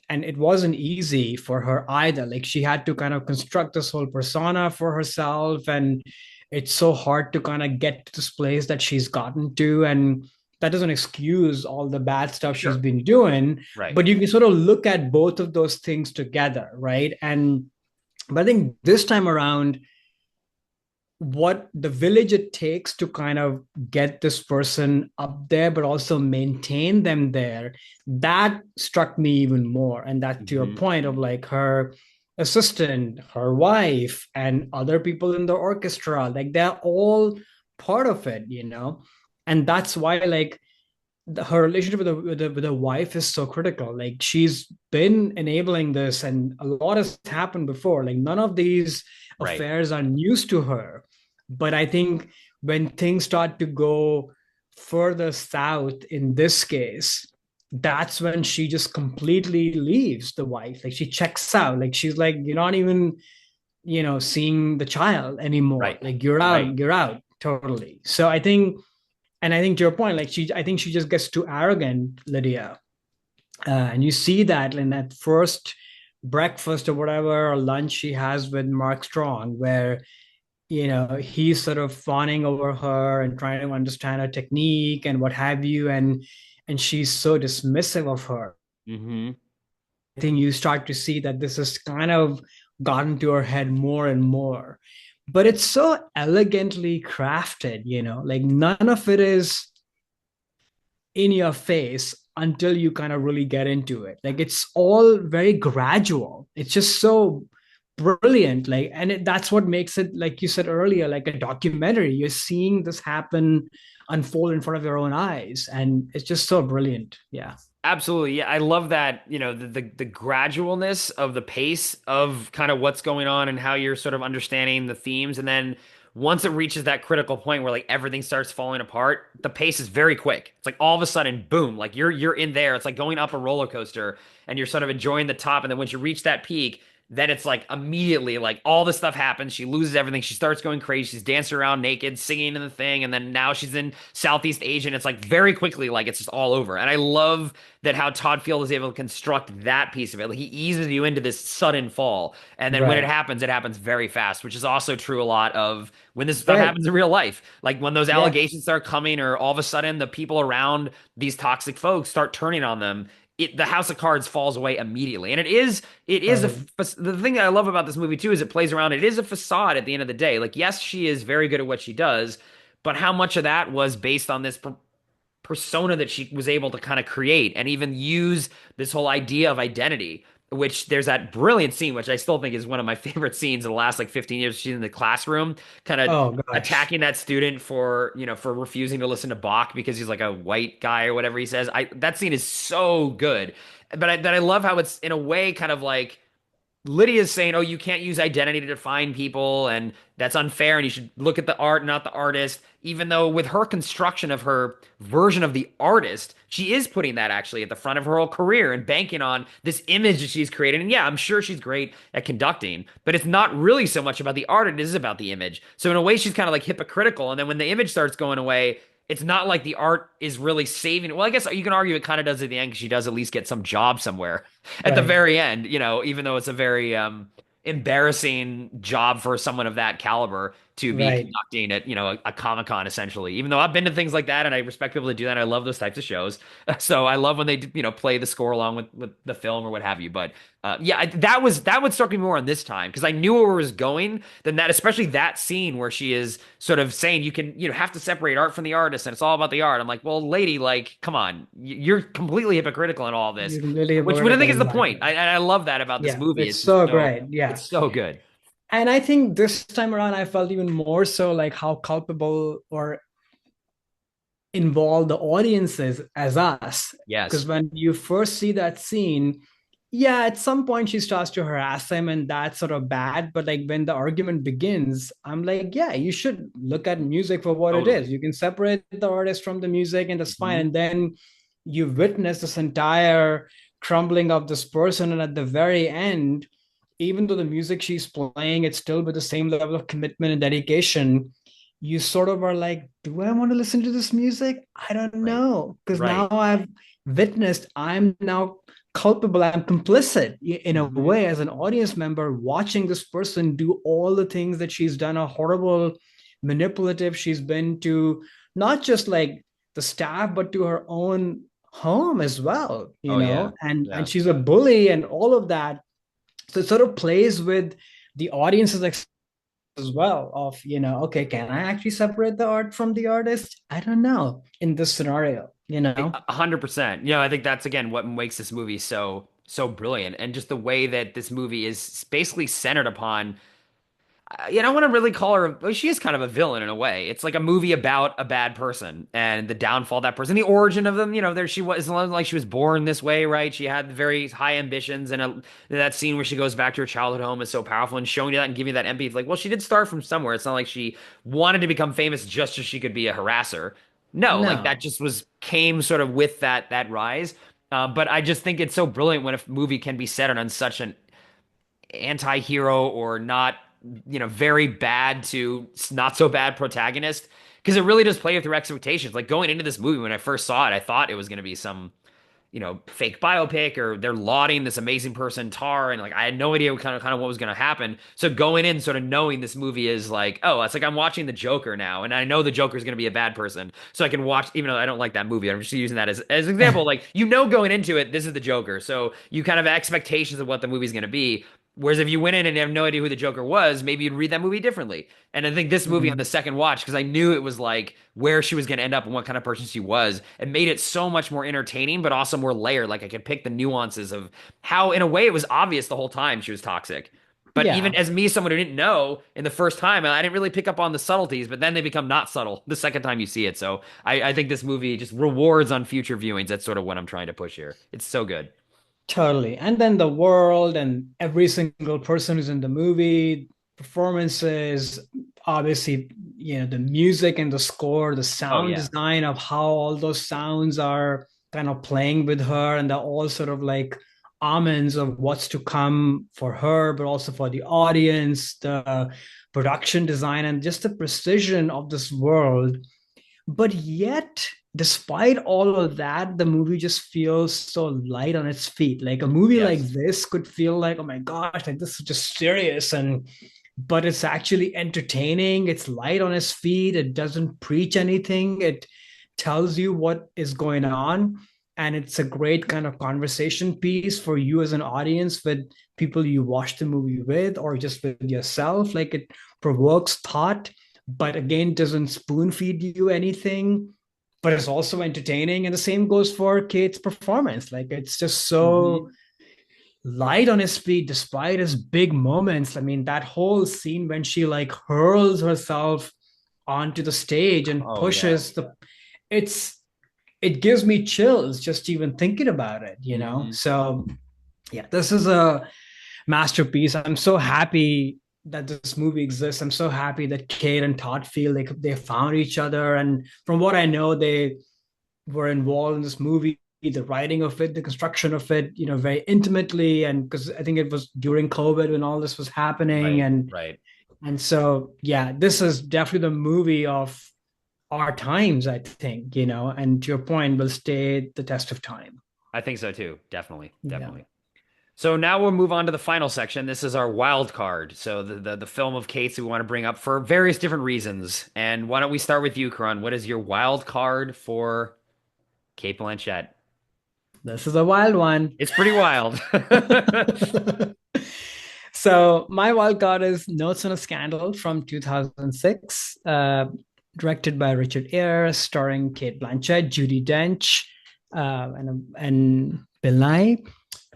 it wasn't easy for her either. Like she had to kind of construct this whole persona for herself, and it's so hard to kind of get to this place that she's gotten to. And that doesn't excuse all the bad stuff she's Sure. been doing, Right. but you can sort of look at both of those things together, right? And but I think this time around, what the village it takes to kind of get this person up there but also maintain them there, that struck me even more. And that, to your Hmm. point of like her assistant, her wife, and other people in the orchestra, like they're all part of it. And that's why like her relationship with the wife is so critical. Like she's been enabling this, and a lot has happened before. Like none of these Right. affairs are news to her. But I think when things start to go further south in this case, that's when she just completely leaves the wife. Like she checks out. Like she's like, you're not even, seeing the child anymore. Right. Like Right. you're out totally. So I think, and I think to your point, like I think she just gets too arrogant, Lydia. And you see that in that first breakfast or whatever, or lunch she has with Mark Strong, where he's sort of fawning over her and trying to understand her technique and what have you, and she's so dismissive of her. Hmm. I think you start to see that this has kind of gotten to her head more and more. But it's so elegantly crafted, like none of it is in your face until you kind of really get into it. Like it's all very gradual. It's just so brilliant. Like, and that's what makes it, like you said earlier, like a documentary. You're seeing this happen unfold in front of your own eyes, and it's just so brilliant. Yeah. Absolutely. Yeah, I love that, the gradualness of the pace of kind of what's going on and how you're sort of understanding the themes. And then once it reaches that critical point where like everything starts falling apart, the pace is very quick. It's like all of a sudden, boom, like you're in there. It's like going up a roller coaster and you're sort of enjoying the top. And then once you reach that peak, then it's like immediately like all this stuff happens. She loses everything. She starts going crazy. She's dancing around naked, singing in the thing, and then now she's in Southeast Asia. And it's like very quickly, like it's just all over. And I love that how Todd Field is able to construct that piece of it. Like he eases you into this sudden fall, and then when Right. it happens very fast, which is also true a lot of when this stuff Right. happens in real life. Like when those Yeah. allegations start coming, or all of a sudden the people around these toxic folks start turning on them. The house of cards falls away immediately, and it is Totally. the thing that I love about this movie too is it plays around. It is a facade at the end of the day. Like yes, she is very good at what she does, but how much of that was based on this persona that she was able to kind of create and even use this whole idea of identity, which there's that brilliant scene which I still think is one of my favorite scenes in the last like 15 years. She's in the classroom kind of Oh gosh. attacking that student for for refusing to listen to Bach because he's like a white guy or whatever he says. I That scene is so good, but I love how it's in a way kind of like Lydia's saying, "Oh, you can't use identity to define people, and that's unfair, and you should look at the art, not the artist." Even though, with her construction of her version of the artist, she is putting that actually at the front of her whole career and banking on this image that she's created. And yeah, I'm sure she's great at conducting, but it's not really so much about the art; it is about the image. So in a way, she's kind of like hypocritical. And then when the image starts going away, it's not like the art is really saving it. Well, I guess you can argue it kind of does at the end because she does at least get some job somewhere at the Right. very end, even though it's a very embarrassing job for someone of that caliber to be Right. conducting at, a Comic-Con essentially. Even though I've been to things like that and I respect people that do that. I love those types of shows. So I love when they, play the score along with the film or what have you. But yeah, that would struck me more on this time because I knew where it was going than that, especially that scene where she is sort of saying you can, have to separate art from the artist and it's all about the art. I'm like, well, lady, like, come on, you're completely hypocritical in all this. You're completely Which I hypocritical, think is the point. exactly. I love that about this Yeah, movie. it's so great. It's Yeah. so good. And I think this time around, I felt even more so like how culpable or involved the audience is as us. Because Yes. when you first see that scene, yeah, at some point she starts to harass him, and that's sort of bad. But like when the argument begins, I'm like, yeah, you should look at music for what it is. Totally. You can separate the artist from the music, and that's fine. Hmm. And then you witness this entire crumbling of this person. And at the very end, even though the music she's playing, it's still with the same level of commitment and dedication. You sort of are like, do I want to listen to this music? I don't Right. know. Because now Right. I've witnessed, I'm now culpable, I'm complicit in a Hmm. way as an audience member watching this person do all the things that she's done, a horrible manipulative she's been to not just like the staff, but to her own home as well, Oh yeah. and Yeah. she's a bully and all of that. So it sort of plays with the audience's as well of, okay, can I actually separate the art from the artist? I don't know in this scenario, 100%. I think that's again what makes this movie so brilliant, and just the way that this movie is basically centered upon. I don't want to really call her. Well, she is kind of a villain in a way. It's like a movie about a bad person and the downfall of that person, the origin of them. There she was, like she was born this way, right? She had very high ambitions, and that scene where she goes back to her childhood home is so powerful and showing you that and giving you that empathy. Like, well, she did start from somewhere. It's not like she wanted to become famous just so she could be a harasser. No, like that No. just came sort of with that rise. But I just think it's so brilliant when a movie can be set on such an anti-hero or not, very bad to not so bad protagonist, because it really does play with your expectations. Like going into this movie when I first saw it, I thought it was going to be some, fake biopic, or they're lauding this amazing person, Tar, and like I had no idea what kind of what was going to happen. So going in sort of knowing this movie is like, oh, it's like I'm watching the Joker now, and I know the Joker is going to be a bad person, so I can watch, even though I don't like that movie. I'm just using that as an example. Like going into it, this is the Joker, so you kind of have expectations of what the movie's going to be. Whereas if you went in and have no idea who the Joker was, maybe you'd read that movie differently. And I think this movie on the Mhm. second watch, because I knew it was like where she was going to end up and what kind of person she was, it made it so much more entertaining, but also more layered. Like I could pick the nuances of how, in a way, it was obvious the whole time she was toxic. But even Yeah, as me, someone who didn't know in the first time, I didn't really pick up on the subtleties, but then they become not subtle the second time you see it. So I think this movie just rewards on future viewings. That's sort of what I'm trying to push here. It's so good. totally. And then the world and every single person who's in the movie, performances, obviously, the music and the score, the Oh, sound yeah. design of how all those sounds are kind of playing with her, and they're all sort of like omens of what's to come for her, but also for the audience, the production design, and just the precision of this world. But yet, despite all of that, the movie just feels so light on its feet. Like a movie like Yes. this could feel like, oh my gosh, like this is just serious, and but it's actually entertaining. It's light on its feet. It doesn't preach anything. It tells you what is going on. And it's a great kind of conversation piece for you as an audience with people you watch the movie with or just with yourself. Like it provokes thought, but again doesn't spoon feed you anything, but it's also entertaining. And the same goes for Kate's performance. Like it's just so Hmm. light on his feet despite his big moments. I mean, that whole scene when she like hurls herself onto the stage and Oh, yeah. pushes the it's it gives me chills just even thinking about it. Hmm. So yeah, this is a masterpiece. I'm so happy that this movie exists. I'm so happy that Kate and Todd feel like they found each other. And from what I know, they were involved in this movie, the writing of it, the construction of it, very intimately. And because I think it was during COVID when all this was happening. Right. And Right. and so yeah, this is definitely the movie of our times, I think, and to your point, will stay the test of time. I think so too. Definitely. Yeah. Definitely. So now we'll move on to the final section. This is our wild card. So the film of Kate's we want to bring up for various different reasons. And why don't we start with you, Karan? What is your wild card for Cate Blanchett? This is a wild one. It's pretty wild. So my wild card is Notes on a Scandal from 2006, directed by Richard Eyre, starring Cate Blanchett, Judi Dench, and Bill Nye.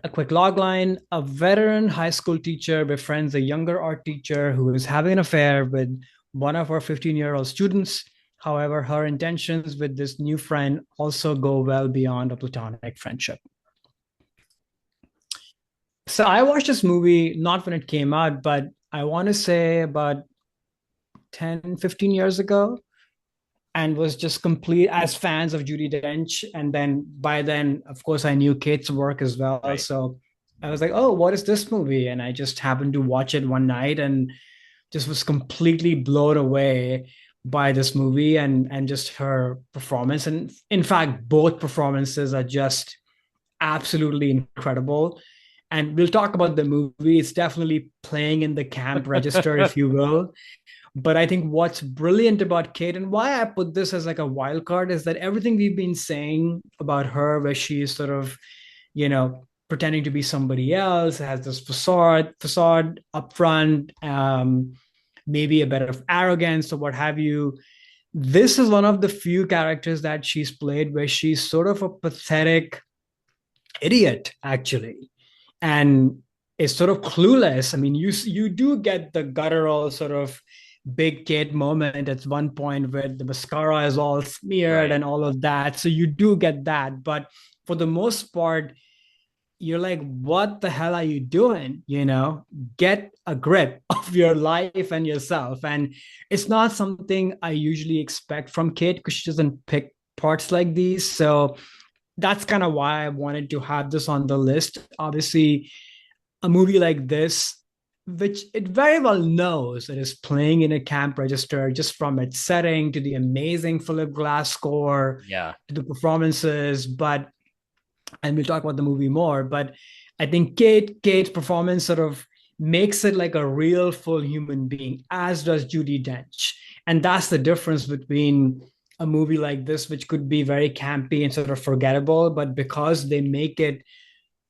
A quick logline: a veteran high school teacher befriends a younger art teacher who is having an affair with one of her 15-year-old students. However, her intentions with this new friend also go well beyond a platonic friendship. So I watched this movie not when it came out, but I want to say about 10, 15 years ago, and was just complete as fans of Judi Dench. And then by then, of course, I knew Kate's work as well. Right. So I was like, oh, what is this movie? And I just happened to watch it one night and just was completely blown away by this movie and just her performance. And in fact, both performances are just absolutely incredible. And we'll talk about the movie. It's definitely playing in the camp register, if you will. But I think what's brilliant about Kate and why I put this as like a wild card is that everything we've been saying about her, where she's sort of, pretending to be somebody else, has this facade up front, maybe a bit of arrogance or what have you. This is one of the few characters that she's played where she's sort of a pathetic idiot, actually, and is sort of clueless. I mean, you do get the guttural sort of big kid moment at one point where the mascara is all smeared Right. and all of that. So you do get that, but for the most part, you're like, what the hell are you doing? Get a grip of your life and yourself. And it's not something I usually expect from Kate because she doesn't pick parts like these. So that's kind of why I wanted to have this on the list. Obviously, a movie like this, which it very well knows it is playing in a camp register just from its setting to the amazing Philip Glass score Yeah. to the performances, but and we'll talk about the movie more. But I think Kate's performance sort of makes it like a real full human being, as does Judi Dench. And that's the difference between a movie like this, which could be very campy and sort of forgettable, but because they make it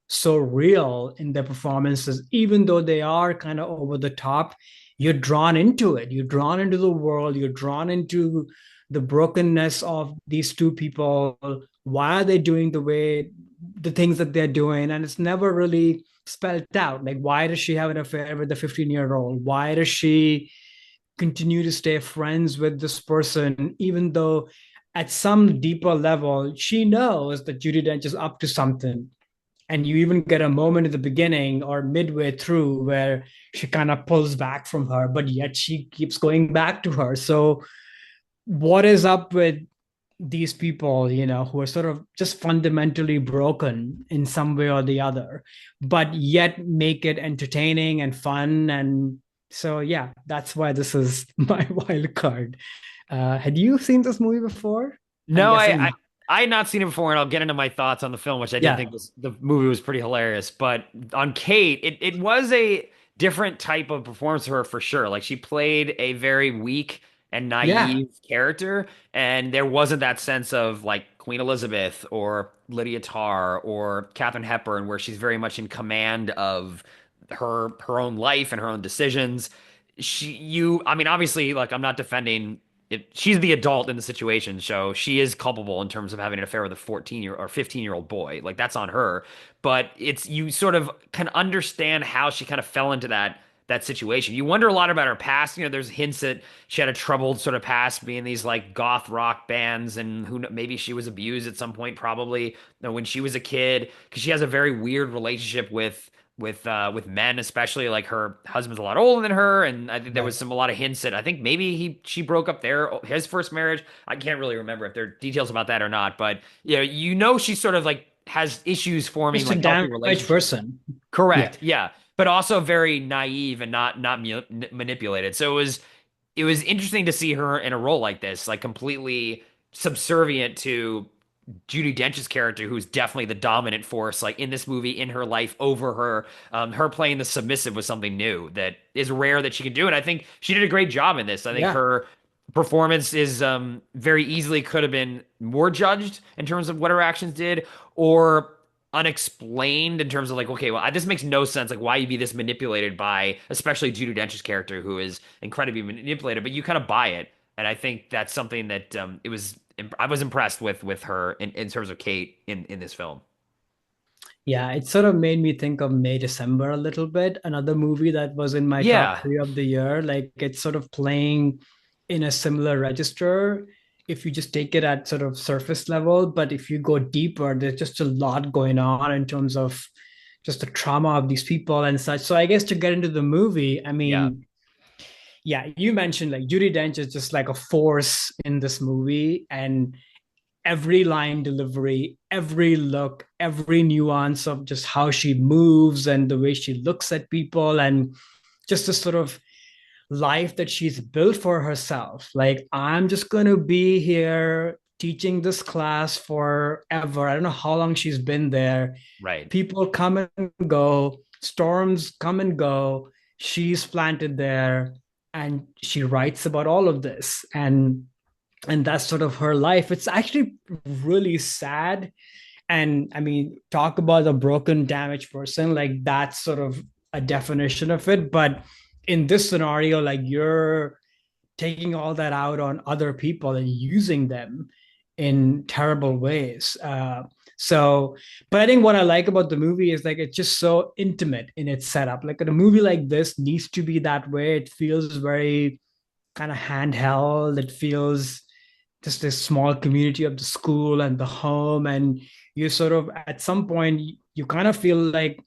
so real in their performances, even though they are kind of over the top, you're drawn into it. You're drawn into the world. You're drawn into the brokenness of these two people. Why are they doing the things that they're doing? And it's never really spelled out. Like, why does she have an affair with the 15-year-old? Why does she continue to stay friends with this person, even though at some deeper level, she knows that Judi Dench is up to something, and you even get a moment at the beginning or midway through where she kind of pulls back from her, but yet she keeps going back to her. So what is up with these people, who are sort of just fundamentally broken in some way or the other, but yet make it entertaining and fun? And so yeah, that's why this is my wild card. Had you seen this movie before? I'm No, guessing not. I had not seen it before, and I'll get into my thoughts on the film, which I did Yeah. think the movie was pretty hilarious. But on Kate, it was a different type of performance for sure. Like she played a very weak and Yeah. naive character, and there wasn't that sense of like Queen Elizabeth or Lydia Tarr or Katharine Hepburn, where she's very much in command of her own life and her own decisions. I mean, obviously, like I'm not defending she's the adult in the situation, so she is culpable in terms of having an affair with a 14-year or 15-year-old boy. Like that's on her. But it's you sort of can understand how she kind of fell into that situation. You wonder a lot about her past. There's hints that she had a troubled sort of past, being these like goth rock bands, and maybe she was abused at some point, probably when she was a kid, because she has a very weird relationship with men, especially like her husband's a lot older than her, and I think there was Right. a lot of hints that I think maybe she broke up his first marriage. I can't really remember if there are details about that or not, but she sort of like has issues forming Just a like healthy damaged relationships. person. Yeah. Correct, yeah, but also very naive and not manipulated. So it was interesting to see her in a role like this, like completely subservient to Judi Dench's character, who's definitely the dominant force, like in this movie, in her life, over her. Her playing the submissive was something new that is rare that she can do, and I think she did a great job in this. I think Yeah. her performance is very easily could have been more judged in terms of what her actions did, or unexplained in terms of like, okay, well, this makes no sense. Like, why you be this manipulated by, especially Judi Dench's character, who is incredibly manipulated, but you kind of buy it. And I think that's something that I was impressed with her in terms of Kate in this film. Yeah. It sort of made me think of May December a little bit. Another movie that was in my top Yeah, three of the year. Like it's sort of playing in a similar register if you just take it at sort of surface level. But if you go deeper, there's just a lot going on in terms of just the trauma of these people and such. So I guess to get into the movie, I yeah, mean, yeah, you mentioned like Judi Dench is just like a force in this movie, and every line delivery, every look, every nuance of just how she moves and the way she looks at people, and just the sort of life that she's built for herself. Like, I'm just going to be here teaching this class forever. I don't know how long she's been there. right. People come and go, storms come and go. She's planted there, and she writes about all of this. And that's sort of her life. It's actually really sad. And I mean, talk about a broken, damaged person, like that's sort of a definition of it. But in this scenario, like you're taking all that out on other people and using them in terrible ways. But I think what I like about the movie is like it's just so intimate in its setup. Like a movie like this needs to be that way. It feels very kind of handheld. It feels just this small community of the school and the home, and you sort of at some point you kind of feel like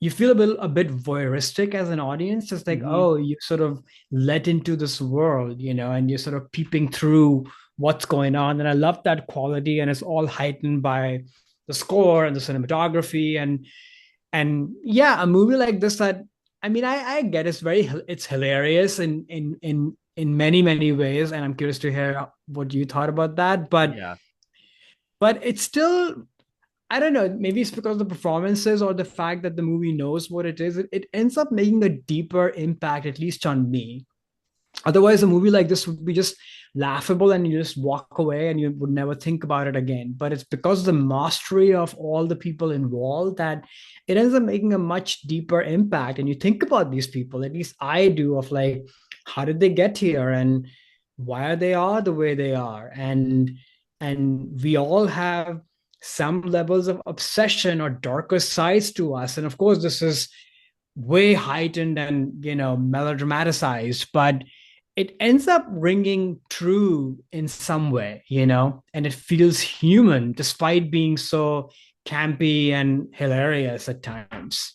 you feel a bit voyeuristic as an audience, just like, Hmm. oh, you sort of let into this world, and you're sort of peeping through what's going on. And I love that quality, and it's all heightened by the score and the cinematography. And yeah, a movie like this that, I mean, I get it's hilarious in many many ways, and I'm curious to hear what you thought about that. But Yeah. but it's still I don't know, maybe it's because of the performances or the fact that the movie knows what it is. It ends up making a deeper impact, at least on me. Otherwise, a movie like this would be just laughable and you just walk away and you would never think about it again. But it's because of the mastery of all the people involved that it ends up making a much deeper impact. And you think about these people, at least I do, of like, how did they get here and why they are the way they are? And we all have some levels of obsession or darker sides to us. And of course, this is way heightened and melodramatized, but it ends up ringing true in some way, and it feels human despite being so campy and hilarious at times.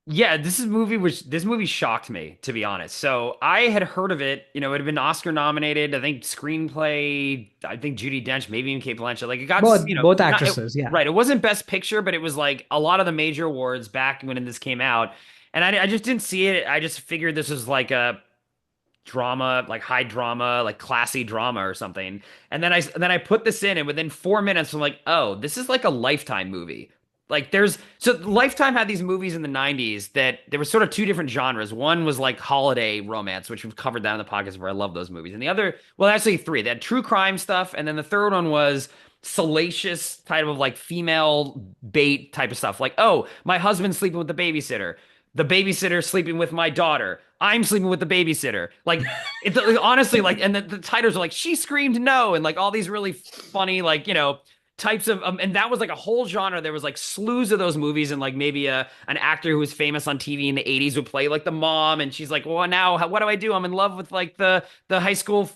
Yeah, this movie shocked me, to be honest. So I had heard of it, it had been Oscar nominated, I think screenplay, I think Judi Dench, maybe even Cate Blanchett. Like it got, Both not actresses, yeah. right. It wasn't Best Picture, but it was like a lot of the major awards back when this came out. And I just didn't see it. I just figured this was like a drama, like high drama, like classy drama or something. And then I put this in, and within 4 minutes, I'm like, oh, this is like a Lifetime movie. Like Lifetime had these movies in the 90s that there were sort of two different genres. One was like holiday romance, which we've covered that in the podcast where I love those movies. And the other, well, actually three. They had true crime stuff, and then the third one was salacious type of like female bait type of stuff. Like, oh, my husband's sleeping with the babysitter sleeping with my daughter. I'm sleeping with the babysitter. Like, it's like, honestly, like, and the titles are like, she screamed no, and like all these really funny, like, types of, and that was like a whole genre. There was like slews of those movies, and like maybe an actor who was famous on TV in the 80s would play like the mom, and she's like, well, now what do I do? I'm in love with like the high school,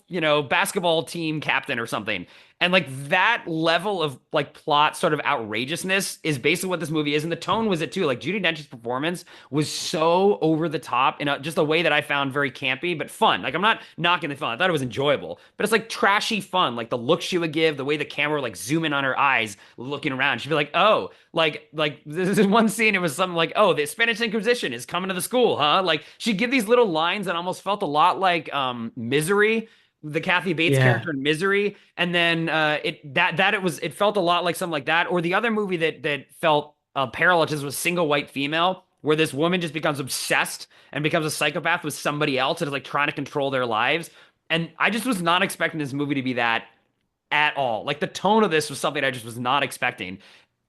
basketball team captain or something. And like that level of like plot sort of outrageousness is basically what this movie is. And the tone was it too. Like Judi Dench's performance was so over the top in just a way that I found very campy, but fun. Like I'm not knocking the fun. I thought it was enjoyable, but it's like trashy fun. Like the look she would give, the way the camera would like zoom in on her eyes looking around. She'd be like, oh, like this is one scene. It was something like, oh, the Spanish Inquisition is coming to the school, huh? Like she'd give these little lines that almost felt a lot like Misery, the Kathy Bates Yeah. character in Misery, and then it felt a lot like something like that. Or the other movie that felt parallel to this was Single White Female, where this woman just becomes obsessed and becomes a psychopath with somebody else and is like trying to control their lives. And I just was not expecting this movie to be that at all. Like the tone of this was something I just was not expecting.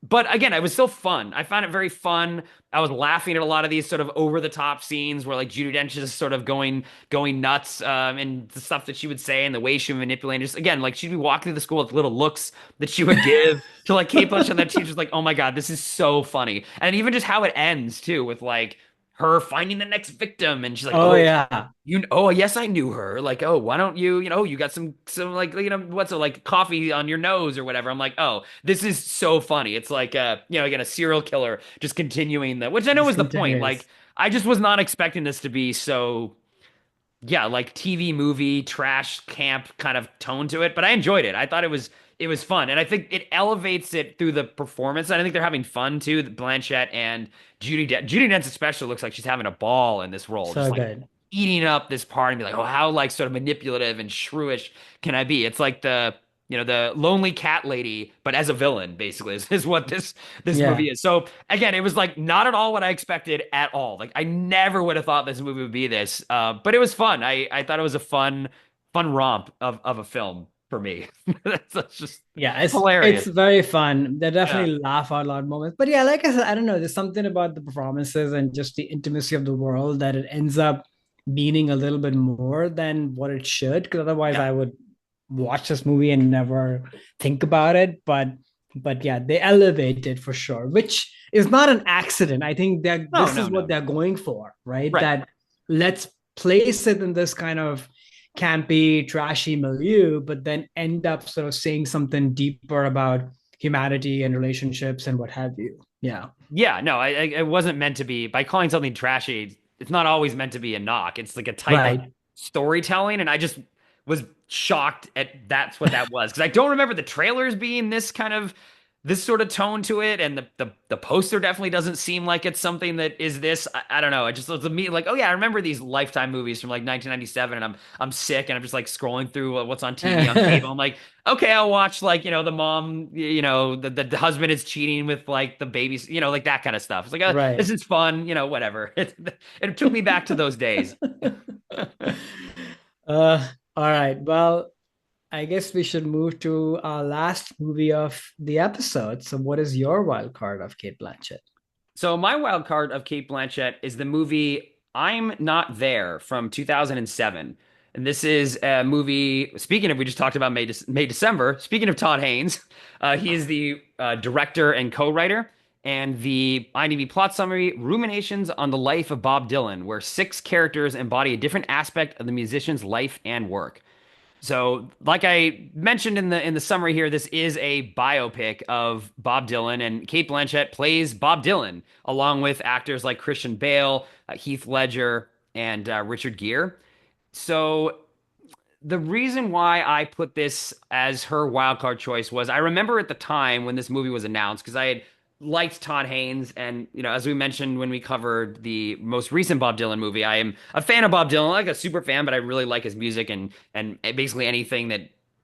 But again, it was still fun. I found it very fun. I was laughing at a lot of these sort of over the top scenes where like Judi Dench is sort of going nuts, and the stuff that she would say and the way she would manipulate. Just again, like she'd be walking through the school with little looks that she would give to like Kate Blanchett, and that teacher's like, "Oh my God, this is so funny." And even just how it ends too, with like her finding the next victim, and she's like, Oh "Oh, yeah. oh yes, I knew her. Like, oh, why don't you, you got some like what's it like coffee on your nose or whatever." I'm like, oh, this is so funny. It's like again a serial killer just continuing that, which I know was the point. Like, Discontinuous. I just was not expecting this to be so yeah, like TV movie trash camp kind of tone to it, but I enjoyed it. I thought it was fun, and I think it elevates it through the performance. And I think they're having fun too. Blanchett and Judi Dench especially looks like she's having a ball in this role, just So like good. eating up this part and be like, oh, how like sort of manipulative and shrewish can I be? It's like the lonely cat lady, but as a villain, basically, is what this Yeah. movie is. So again, it was like not at all what I expected at all. Like I never would have thought this movie would be this. But it was fun. I thought it was a fun romp of a film for me. That's just Yeah, it's hilarious. very fun. They're Yeah. definitely laugh out loud moments. But yeah, like I said, I don't know. There's something about the performances and just the intimacy of the world that it ends up meaning a little bit more than what it should. Because otherwise, Yeah. I would watch this movie and never think about it. But yeah, they elevate it for sure, which is not an accident. I think that No, this no, is what no. they're going for, right? Right. That let's place it in this kind of campy, trashy milieu, but then end up sort of saying something deeper about humanity and relationships and what have you. Yeah. Yeah, no, it wasn't meant to be. By calling something trashy, it's not always meant to be a knock. It's like a type of Right. storytelling, and I just was shocked at that's what that was because I don't remember the trailers being this kind of. this sort of tone to it, and the poster definitely doesn't seem like it's something that is this. I don't know. It just looks to me like, oh yeah, I remember these Lifetime movies from like 1997, and I'm sick, and I'm just like scrolling through what's on TV on cable. I'm like, okay, I'll watch like the mom, the husband is cheating with like the babies, like that kind of stuff. It's like, this Right. is fun, whatever. It took me back to those days. All right. Well, I guess we should move to our last movie of the episode. So, what is your wild card of Cate Blanchett? So my wild card of Cate Blanchett is the movie I'm Not There from 2007. And this is a movie, speaking of, we just talked about May December. Speaking of Todd Haynes, he is the director and co-writer. And the IMDb plot summary, Ruminations on the Life of Bob Dylan, where six characters embody a different aspect of the musician's life and work. So, like I mentioned in the summary here, this is a biopic of Bob Dylan, and Cate Blanchett plays Bob Dylan, along with actors like Christian Bale, Heath Ledger, and Richard Gere. So, the reason why I put this as her wildcard choice was I remember at the time when this movie was announced, because I had liked Todd Haynes, and as we mentioned when we covered the most recent Bob Dylan movie, I am a fan of Bob Dylan, like a super fan, but I really like his music, and basically anything that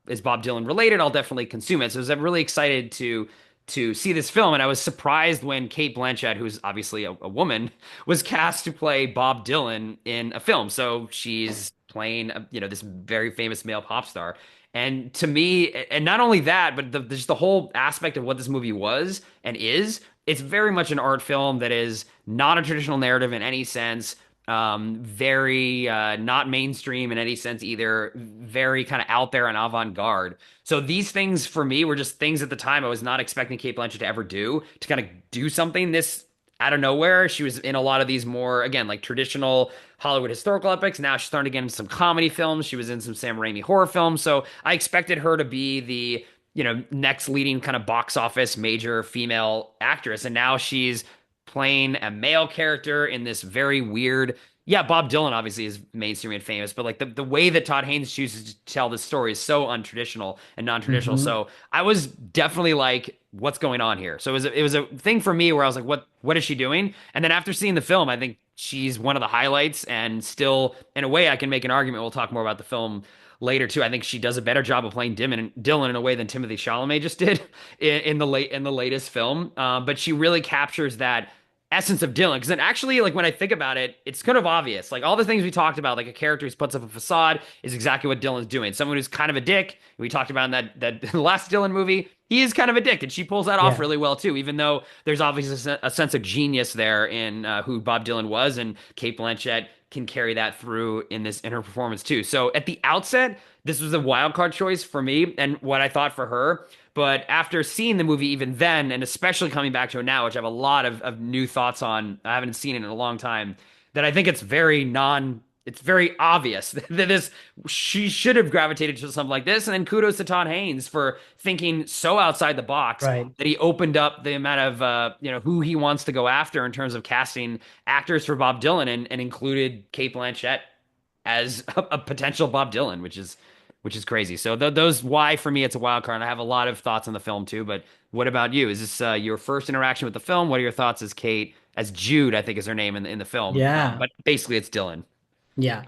is Bob Dylan related, I'll definitely consume it. So I'm really excited to see this film, and I was surprised when Cate Blanchett, who's obviously a woman, was cast to play Bob Dylan in a film. So she's playing, this very famous male pop star. And to me, and not only that, but just the whole aspect of what this movie was and is, it's very much an art film that is not a traditional narrative in any sense. Very not mainstream in any sense either. Very kind of out there and avant-garde. So these things for me were just things at the time I was not expecting Cate Blanchett to ever do, to kind of do something this out of nowhere. She was in a lot of these more, again, like traditional Hollywood historical epics. Now she's starting to get into some comedy films. She was in some Sam Raimi horror films. So I expected her to be the, next leading kind of box office major female actress. And now she's playing a male character in this very weird. Yeah, Bob Dylan obviously is mainstream and famous, but like the way that Todd Haynes chooses to tell this story is so untraditional and non-traditional. Hmm. So I was definitely like, what's going on here? So it was a thing for me where I was like, what is she doing? And then after seeing the film, I think she's one of the highlights, and still in a way I can make an argument. We'll talk more about the film later too. I think she does a better job of playing Dylan in a way than Timothy Chalamet just did in the latest film. But she really captures that essence of Dylan. Because then actually, like when I think about it, it's kind of obvious. Like all the things we talked about, like a character who puts up a facade is exactly what Dylan's doing. Someone who's kind of a dick. We talked about in that last Dylan movie. He is kind of a dick, and she pulls that off Yeah. really well too. Even though there's obviously a sense of genius there in who Bob Dylan was, and Cate Blanchett can carry that through in her performance too. So at the outset, this was a wild card choice for me, and what I thought for her. But after seeing the movie even then, and especially coming back to it now, which I have a lot of new thoughts on, I haven't seen it in a long time, that I think it's very obvious that she should have gravitated to something like this. And then kudos to Todd Haynes for thinking so outside the box Right. that he opened up the amount of who he wants to go after in terms of casting actors for Bob Dylan, and included Cate Blanchett as a potential Bob Dylan, which is crazy. So those why for me it's a wild card. And I have a lot of thoughts on the film too. But what about you? Is this your first interaction with the film? What are your thoughts as Kate, as Jude? I think is her name in the film. Yeah. But basically it's Dylan. Yeah.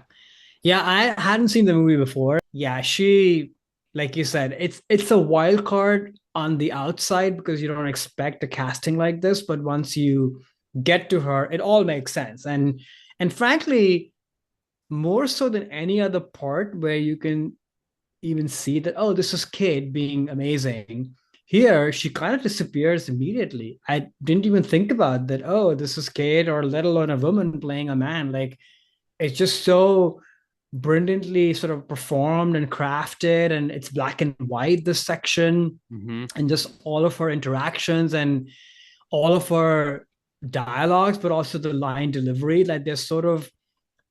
Yeah, I hadn't seen the movie before. Yeah, she, like you said, it's a wild card on the outside because you don't expect a casting like this, but once you get to her, it all makes sense. And frankly, more so than any other part where you can even see that, oh, this is Kate being amazing. Here, she kind of disappears immediately. I didn't even think about that, oh, this is Kate, or let alone a woman playing a man. Like it's just so brilliantly sort of performed and crafted, and it's black and white this section, Hmm. and just all of her interactions and all of her dialogues, but also the line delivery, like they're sort of,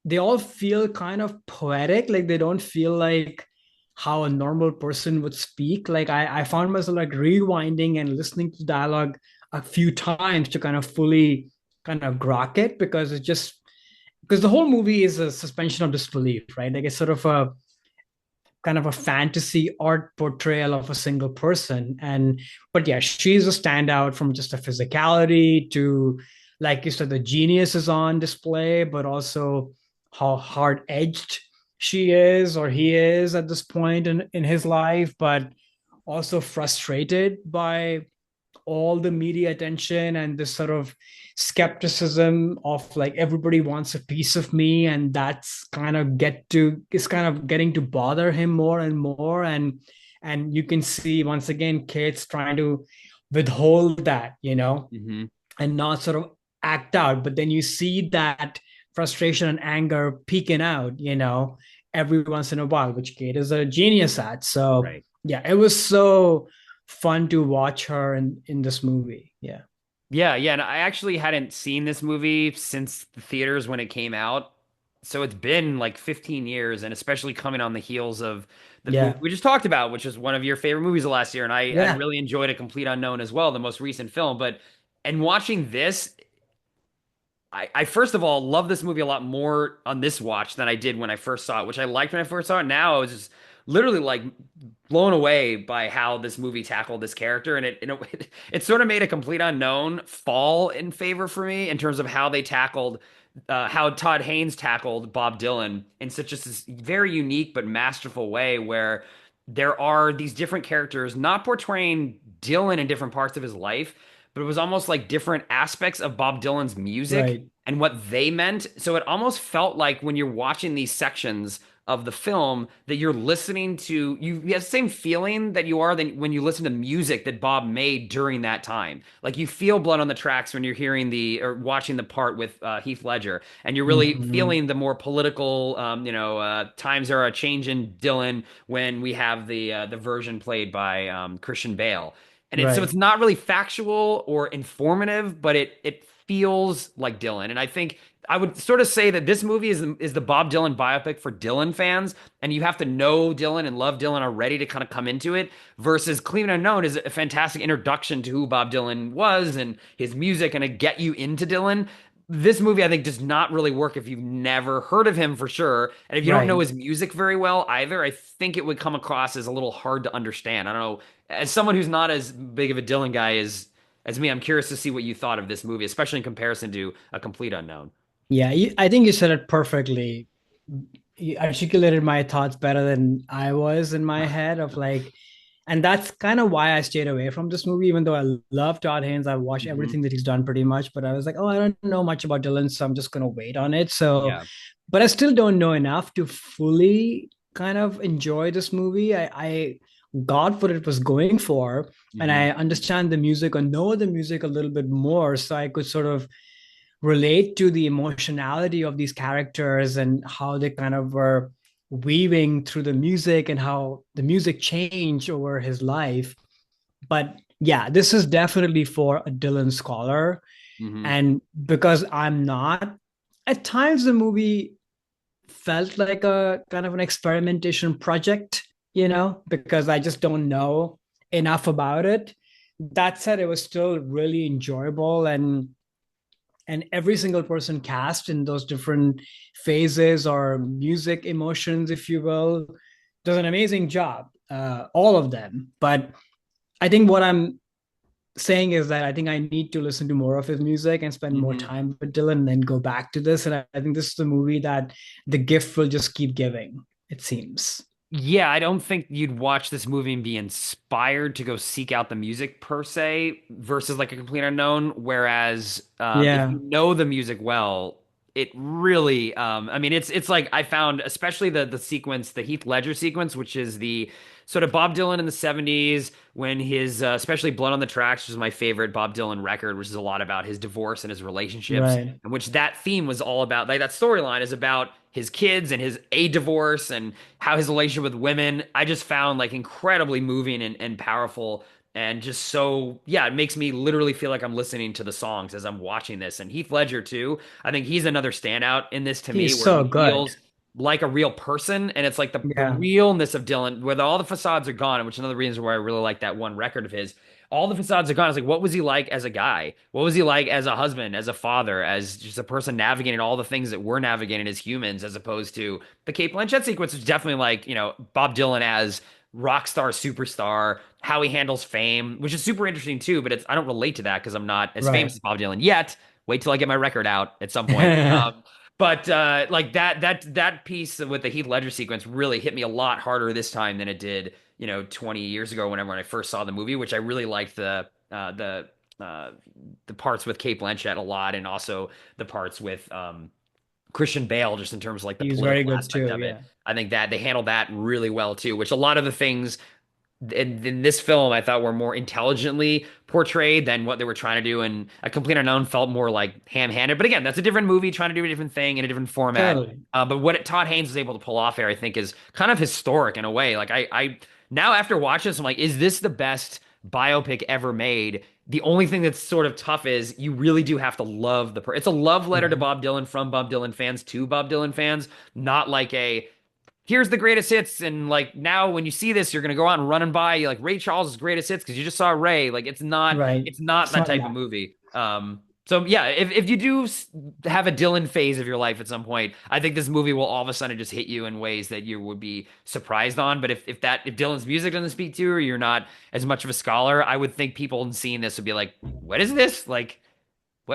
they all feel kind of poetic, like they don't feel like how a normal person would speak. Like I found myself like rewinding and listening to dialogue a few times to kind of fully kind of grok it, because it's just, because the whole movie is a suspension of disbelief, right? Like it's sort of a kind of a fantasy art portrayal of a single person. And but yeah, she's a standout from just the physicality to, like you said, the genius is on display, but also how hard edged she is or he is at this point in his life, but also frustrated by all the media attention and this sort of skepticism of like everybody wants a piece of me, and that's kind of get to is kind of getting to bother him more and more. And you can see once again Kate's trying to withhold that, Hmm. and not sort of act out, but then you see that frustration and anger peeking out, every once in a while, which Kate is a genius at. So Right. yeah, it was so fun to watch her in this movie. Yeah. Yeah, yeah, and I actually hadn't seen this movie since the theaters when it came out. So it's been like 15 years, and especially coming on the heels of the movie Yeah. we just talked about, which is one of your favorite movies of last year. And I Yeah. really enjoyed A Complete Unknown as well, the most recent film. But and watching this, I first of all love this movie a lot more on this watch than I did when I first saw it, which I liked when I first saw it. Now I was just literally like blown away by how this movie tackled this character, and it sort of made A Complete Unknown fall in favor for me in terms of how they tackled how Todd Haynes tackled Bob Dylan in such a very unique but masterful way, where there are these different characters not portraying Dylan in different parts of his life, but it was almost like different aspects of Bob Dylan's music Right. and what they meant. So it almost felt like when you're watching these sections of the film that you're listening to, you have the same feeling that you are than when you listen to music that Bob made during that time. Like you feel blood on the tracks when you're hearing the or watching the part with Heath Ledger, and you're really Hmm. feeling the more political, times are a change in Dylan when we have the version played by Christian Bale. And it's Right. not really factual or informative, but it feels like Dylan. And I think I would sort of say that this movie is the Bob Dylan biopic for Dylan fans, and you have to know Dylan and love Dylan already to kind of come into it. Versus Clean and Unknown is a fantastic introduction to who Bob Dylan was and his music, and to get you into Dylan. This movie, I think, does not really work if you've never heard of him for sure, and if you don't know Right. his music very well either. I think it would come across as a little hard to understand. I don't know, as someone who's not as big of a Dylan guy as me, I'm curious to see what you thought of this movie, especially in comparison to A Complete Unknown. Yeah, I think you said it perfectly. You articulated my thoughts better than I was in my head of like, and that's kind of why I stayed away from this movie, even though I love Todd Haynes. I've watched Hmm. everything that he's done pretty much, but I was like, oh, I don't know much about Dylan, so I'm just gonna wait on it. So, Yeah. but I still don't know enough to fully kind of enjoy this movie. I got what it was going for, and Hmm. I understand the music or know the music a little bit more, so I could sort of relate to the emotionality of these characters and how they kind of were weaving through the music and how the music changed over his life. But yeah, this is definitely for a Dylan scholar. Hmm. And because I'm not, at times the movie felt like a kind of an experimentation project, because I just don't know enough about it. That said, it was still really enjoyable, and every single person cast in those different phases or music emotions, if you will, does an amazing job, all of them. But I think what I'm saying is that I think I need to listen to more of his music and spend more Hmm. time with Dylan and then go back to this. And I think this is a movie that the gift will just keep giving, it seems. Yeah, I don't think you'd watch this movie and be inspired to go seek out the music per se, versus like A Complete Unknown. Whereas if Yeah. you know the music well, it really, I mean, it's like I found, especially the sequence, the Heath Ledger sequence, which is the sort of Bob Dylan in the 70s when his, especially Blood on the Tracks, which is my favorite Bob Dylan record, which is a lot about his divorce and his relationships, Right. in which that theme was all about, like that storyline is about his kids and his a divorce and how his relationship with women. I just found like incredibly moving and powerful, and just so, yeah, it makes me literally feel like I'm listening to the songs as I'm watching this. And Heath Ledger too, I think he's another standout in this to me, He's where so he good. feels like a real person, and it's like the Yeah. realness of Dylan, where all the facades are gone, which is another reason why I really like that one record of his. All the facades are gone. It's like, what was he like as a guy? What was he like as a husband, as a father, as just a person navigating all the things that we're navigating as humans, as opposed to the Cate Blanchett sequence, which is definitely like, Bob Dylan as rock star, superstar, how he handles fame, which is super interesting too. But I don't relate to that because I'm not as famous Right. as Bob Dylan yet. Wait till I get my record out at some point. But like that piece with the Heath Ledger sequence really hit me a lot harder this time than it did, 20 years ago whenever when I first saw the movie, which I really liked uh, the parts with Cate Blanchett a lot, and also the parts with Christian Bale, just in terms of like the He's very political good aspect too. of it. Yeah. I think that they handled that really well too, which a lot of the things in this film I thought were more intelligently portrayed than what they were trying to do. And A Complete Unknown felt more like ham-handed. But again, that's a different movie trying to do a different thing in a different format. Totally. But what Todd Haynes was able to pull off here, I think, is kind of historic in a way. Like I now after watching this, I'm like, is this the best biopic ever made? The only thing that's sort of tough is you really do have to love it's a love letter to Yeah. Bob Dylan from Bob Dylan fans to Bob Dylan fans, not like a here's the greatest hits, and like now when you see this you're gonna go out and run and buy like Ray Charles' greatest hits because you just saw Ray. Like Right. it's not It's that not type of that. movie. So yeah, if you do have a Dylan phase of your life at some point, I think this movie will all of a sudden just hit you in ways that you would be surprised on. But if Dylan's music doesn't speak to you, or you're not as much of a scholar, I would think people seeing this would be like, what is this? Like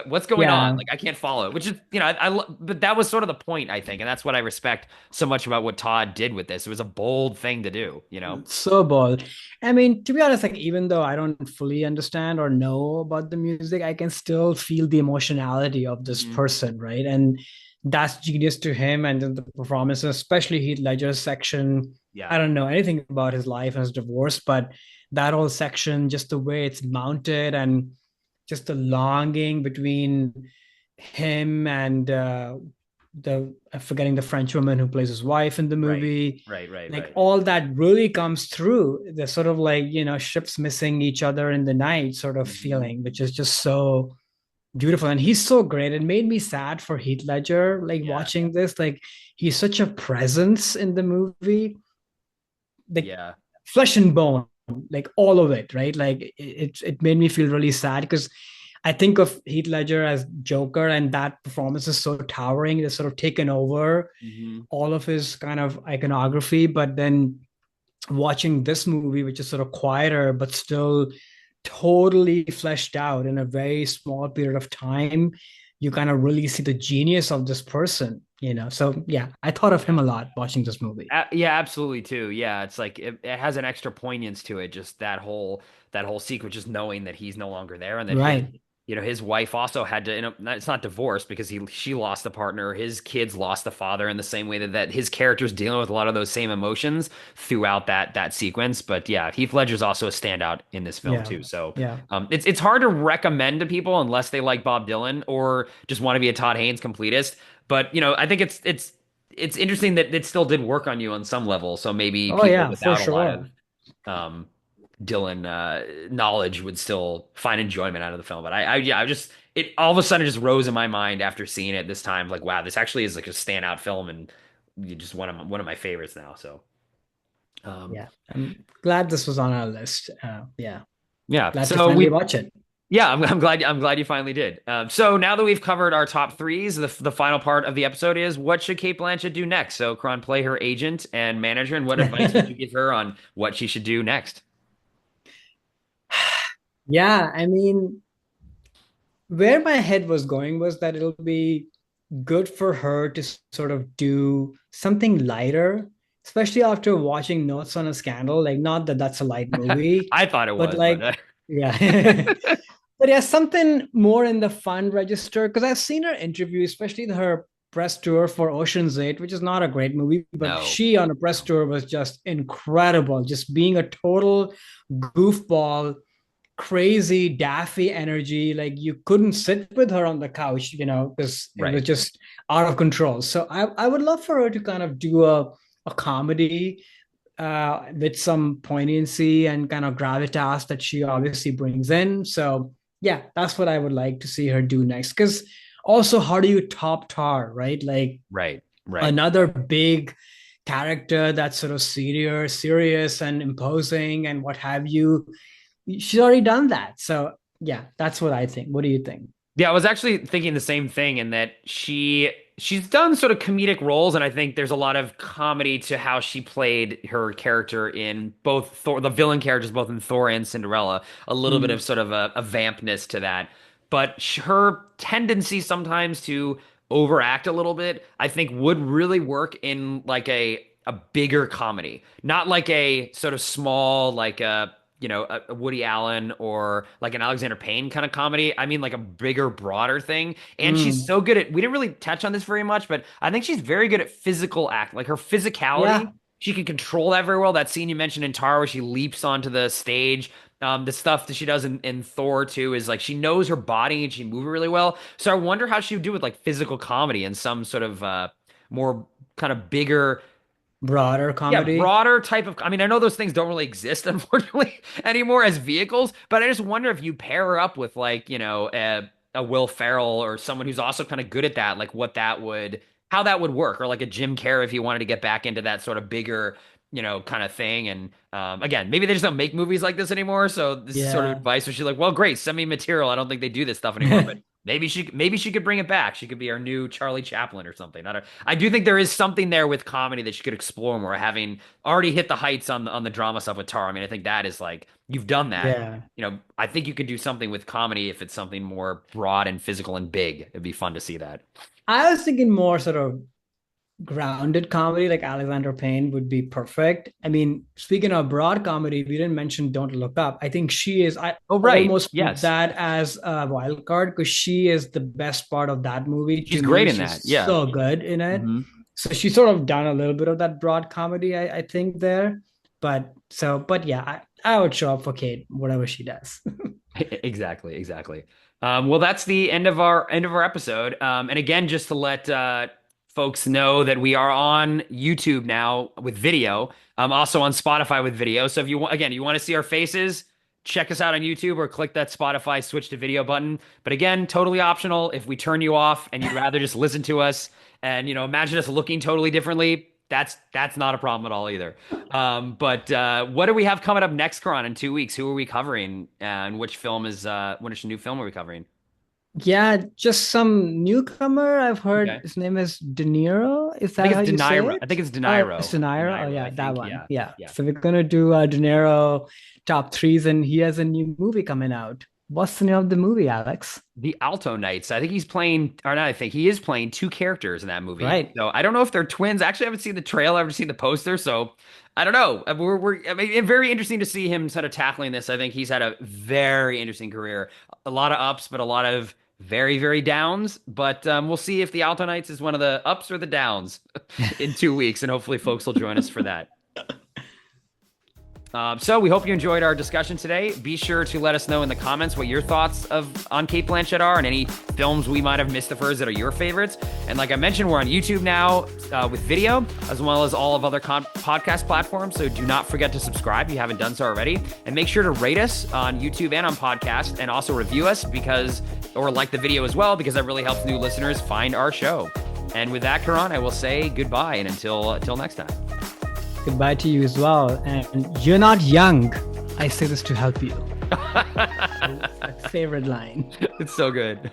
what's going on? Yeah. Like I can't follow it, which is, but that was sort of the point, I think, and that's what I respect so much about what Todd did with this. It was a bold thing to do. So bold. I mean, to be honest, like even though I don't fully understand or know about the music, I can still feel the emotionality of this Hmm. person, right? And that's genius to him. And then the performances, especially Heath Ledger's section. Yeah. I don't know anything about his life and his divorce, but that whole section, just the way it's mounted and just the longing between him and the I'm forgetting the French woman who plays his wife in the Right. movie. Right. Right. Like Right. all that really comes through. The sort of like, ships missing each other in the night sort of Hmm. feeling, which is just so beautiful. And he's so great. It made me sad for Heath Ledger, like Yeah. watching this. Like he's such a presence in the movie, like Yeah. flesh and bone, like all of it, right? Like it made me feel really sad because I think of Heath Ledger as Joker, and that performance is so towering. It's sort of taken over Hmm. all of his kind of iconography. But then watching this movie, which is sort of quieter, but still totally fleshed out in a very small period of time, you kind of really see the genius of this person. So yeah, I thought of him a lot watching this movie. Yeah, absolutely too. Yeah, it's like it has an extra poignance to it. Just that whole sequence, just knowing that he's no longer there, and that Right. his wife also had to. It's not divorced because she lost the partner. His kids lost the father in the same way that his character's dealing with a lot of those same emotions throughout that sequence. But yeah, Heath Ledger's also a standout in this film Yeah. too. So Yeah. it's hard to recommend to people unless they like Bob Dylan or just want to be a Todd Haynes completist. But I think it's interesting that it still did work on you on some level. So maybe Oh people yeah, for without a lot of sure. um, Dylan knowledge would still find enjoyment out of the film. But yeah, I just it all of a sudden just rose in my mind after seeing it this time. Like, wow, this actually is like a standout film, and you just one of my favorites now. So, um, Yeah. I'm glad this was on our list. Yeah. yeah. Glad to So finally we watch it. Yeah, I'm glad you finally did. So now that we've covered our top threes, the final part of the episode is what should Kate Blanchett do next? So, Kron, play her agent and manager, and what advice would you give her on what she should do next? Yeah, I mean, where my head was going was that it'll be good for her to sort of do something lighter, especially after watching Notes on a Scandal. Like, not that that's a light movie, I thought it but was, but like, yeah. But yeah, something more in the fun register. Because I've seen her interview, especially her press tour for Ocean's 8, which is not a great movie, but no, she on a press no. tour was just incredible, just being a total goofball, crazy daffy energy. Like you couldn't sit with her on the couch, because it was Right. just out of control. So I would love for her to kind of do a comedy with some poignancy and kind of gravitas that she obviously brings in. So yeah, that's what I would like to see her do next. Because also, how do you top Tar, right? Like Right. Right. another big character that's sort of serious and imposing and what have you. She's already done that. So yeah, that's what I think. What do you think? Yeah, I was actually thinking the same thing in that she's done sort of comedic roles, and I think there's a lot of comedy to how she played her character in both Thor, the villain characters, both in Thor and Cinderella. A little bit of Mm, sort of a vampness to that, but her tendency sometimes to overact a little bit, I think would really work in like a bigger comedy, not like a sort of small like a Woody Allen or like an Alexander Payne kind of comedy. I mean, like a bigger, broader thing. And she's mm. so good at, we didn't really touch on this very much, but I think she's very good at physical act, like her physicality. Yeah, She can control that very well. That scene you mentioned in Tara where she leaps onto the stage. The stuff that she does in Thor too is like she knows her body and she moves it really well. So I wonder how she would do with like physical comedy and some sort of more kind of bigger broader yeah, comedy. broader type of. I mean, I know those things don't really exist, unfortunately, anymore as vehicles, but I just wonder if you pair her up with like, a Will Ferrell or someone who's also kind of good at that, like how that would work, or like a Jim Carrey if he wanted to get back into that sort of bigger, kind of thing. And again, maybe they just don't make movies like this anymore. So this is sort of Yeah. advice where she's like, well, great, send me material. I don't think they do this stuff anymore, but maybe she could bring it back. She could be our new Charlie Chaplin or something. I do think there is something there with comedy that she could explore more, having already hit the heights on the drama stuff with Tara. I mean, I think that is like you've done that. Yeah. I think you could do something with comedy if it's something more broad and physical and big. It'd be fun to see that. I was thinking more sort of grounded comedy like Alexander Payne would be perfect. I mean, speaking of broad comedy, we didn't mention Don't Look Up. I think I Oh, right. almost put Yes. that as a wild card because she is the best part of that movie to She's me. great in that. She's Yeah. so good in it. Hmm. So she's sort of done a little bit of that broad comedy, I think there. But yeah, I would show up for Kate, whatever she does. Exactly, exactly. Well, that's the end of our episode. And again, just to let folks know that we are on YouTube now with video. Also on Spotify with video. So if you want, again, you want to see our faces, check us out on YouTube or click that Spotify switch to video button. But again, totally optional. If we turn you off and you'd rather just listen to us and imagine us looking totally differently, that's not a problem at all either. But what do we have coming up next, Karan, in 2 weeks? Who are we covering? And which new film are we covering? Yeah, just some newcomer. I've heard Okay. his name is De Niro. Is I that think how it's you De say Niro. I it? think it's De Oh, it's Niro. De De Niro. Oh, Niro, yeah, I that think. one. Yeah. Yeah. Yeah. So we're gonna do De Niro top threes, and he has a new movie coming out. What's the name of the movie, Alex? The Alto Knights. I think he's playing, or not, I think he is playing two characters in that movie. Right. So I don't know if they're twins. Actually, I haven't seen the trailer, I haven't seen the poster. So I don't know. I mean, it's very interesting to see him sort of tackling this. I think he's had a very interesting career. A lot of ups, but a lot of very, very downs. But we'll see if the Alto Knights is one of the ups or the downs in 2 weeks. And hopefully, folks will join us for that. So we hope you enjoyed our discussion today. Be sure to let us know in the comments what your thoughts on Cate Blanchett are and any films we might have missed of hers that are your favorites. And like I mentioned, we're on YouTube now with video, as well as all of other podcast platforms. So do not forget to subscribe if you haven't done so already. And make sure to rate us on YouTube and on podcast and also review us or like the video as well, because that really helps new listeners find our show. And with that, Karan, I will say goodbye and until next time. Goodbye to you as well. And you're not young. I say this to help you. My favorite line. It's so good.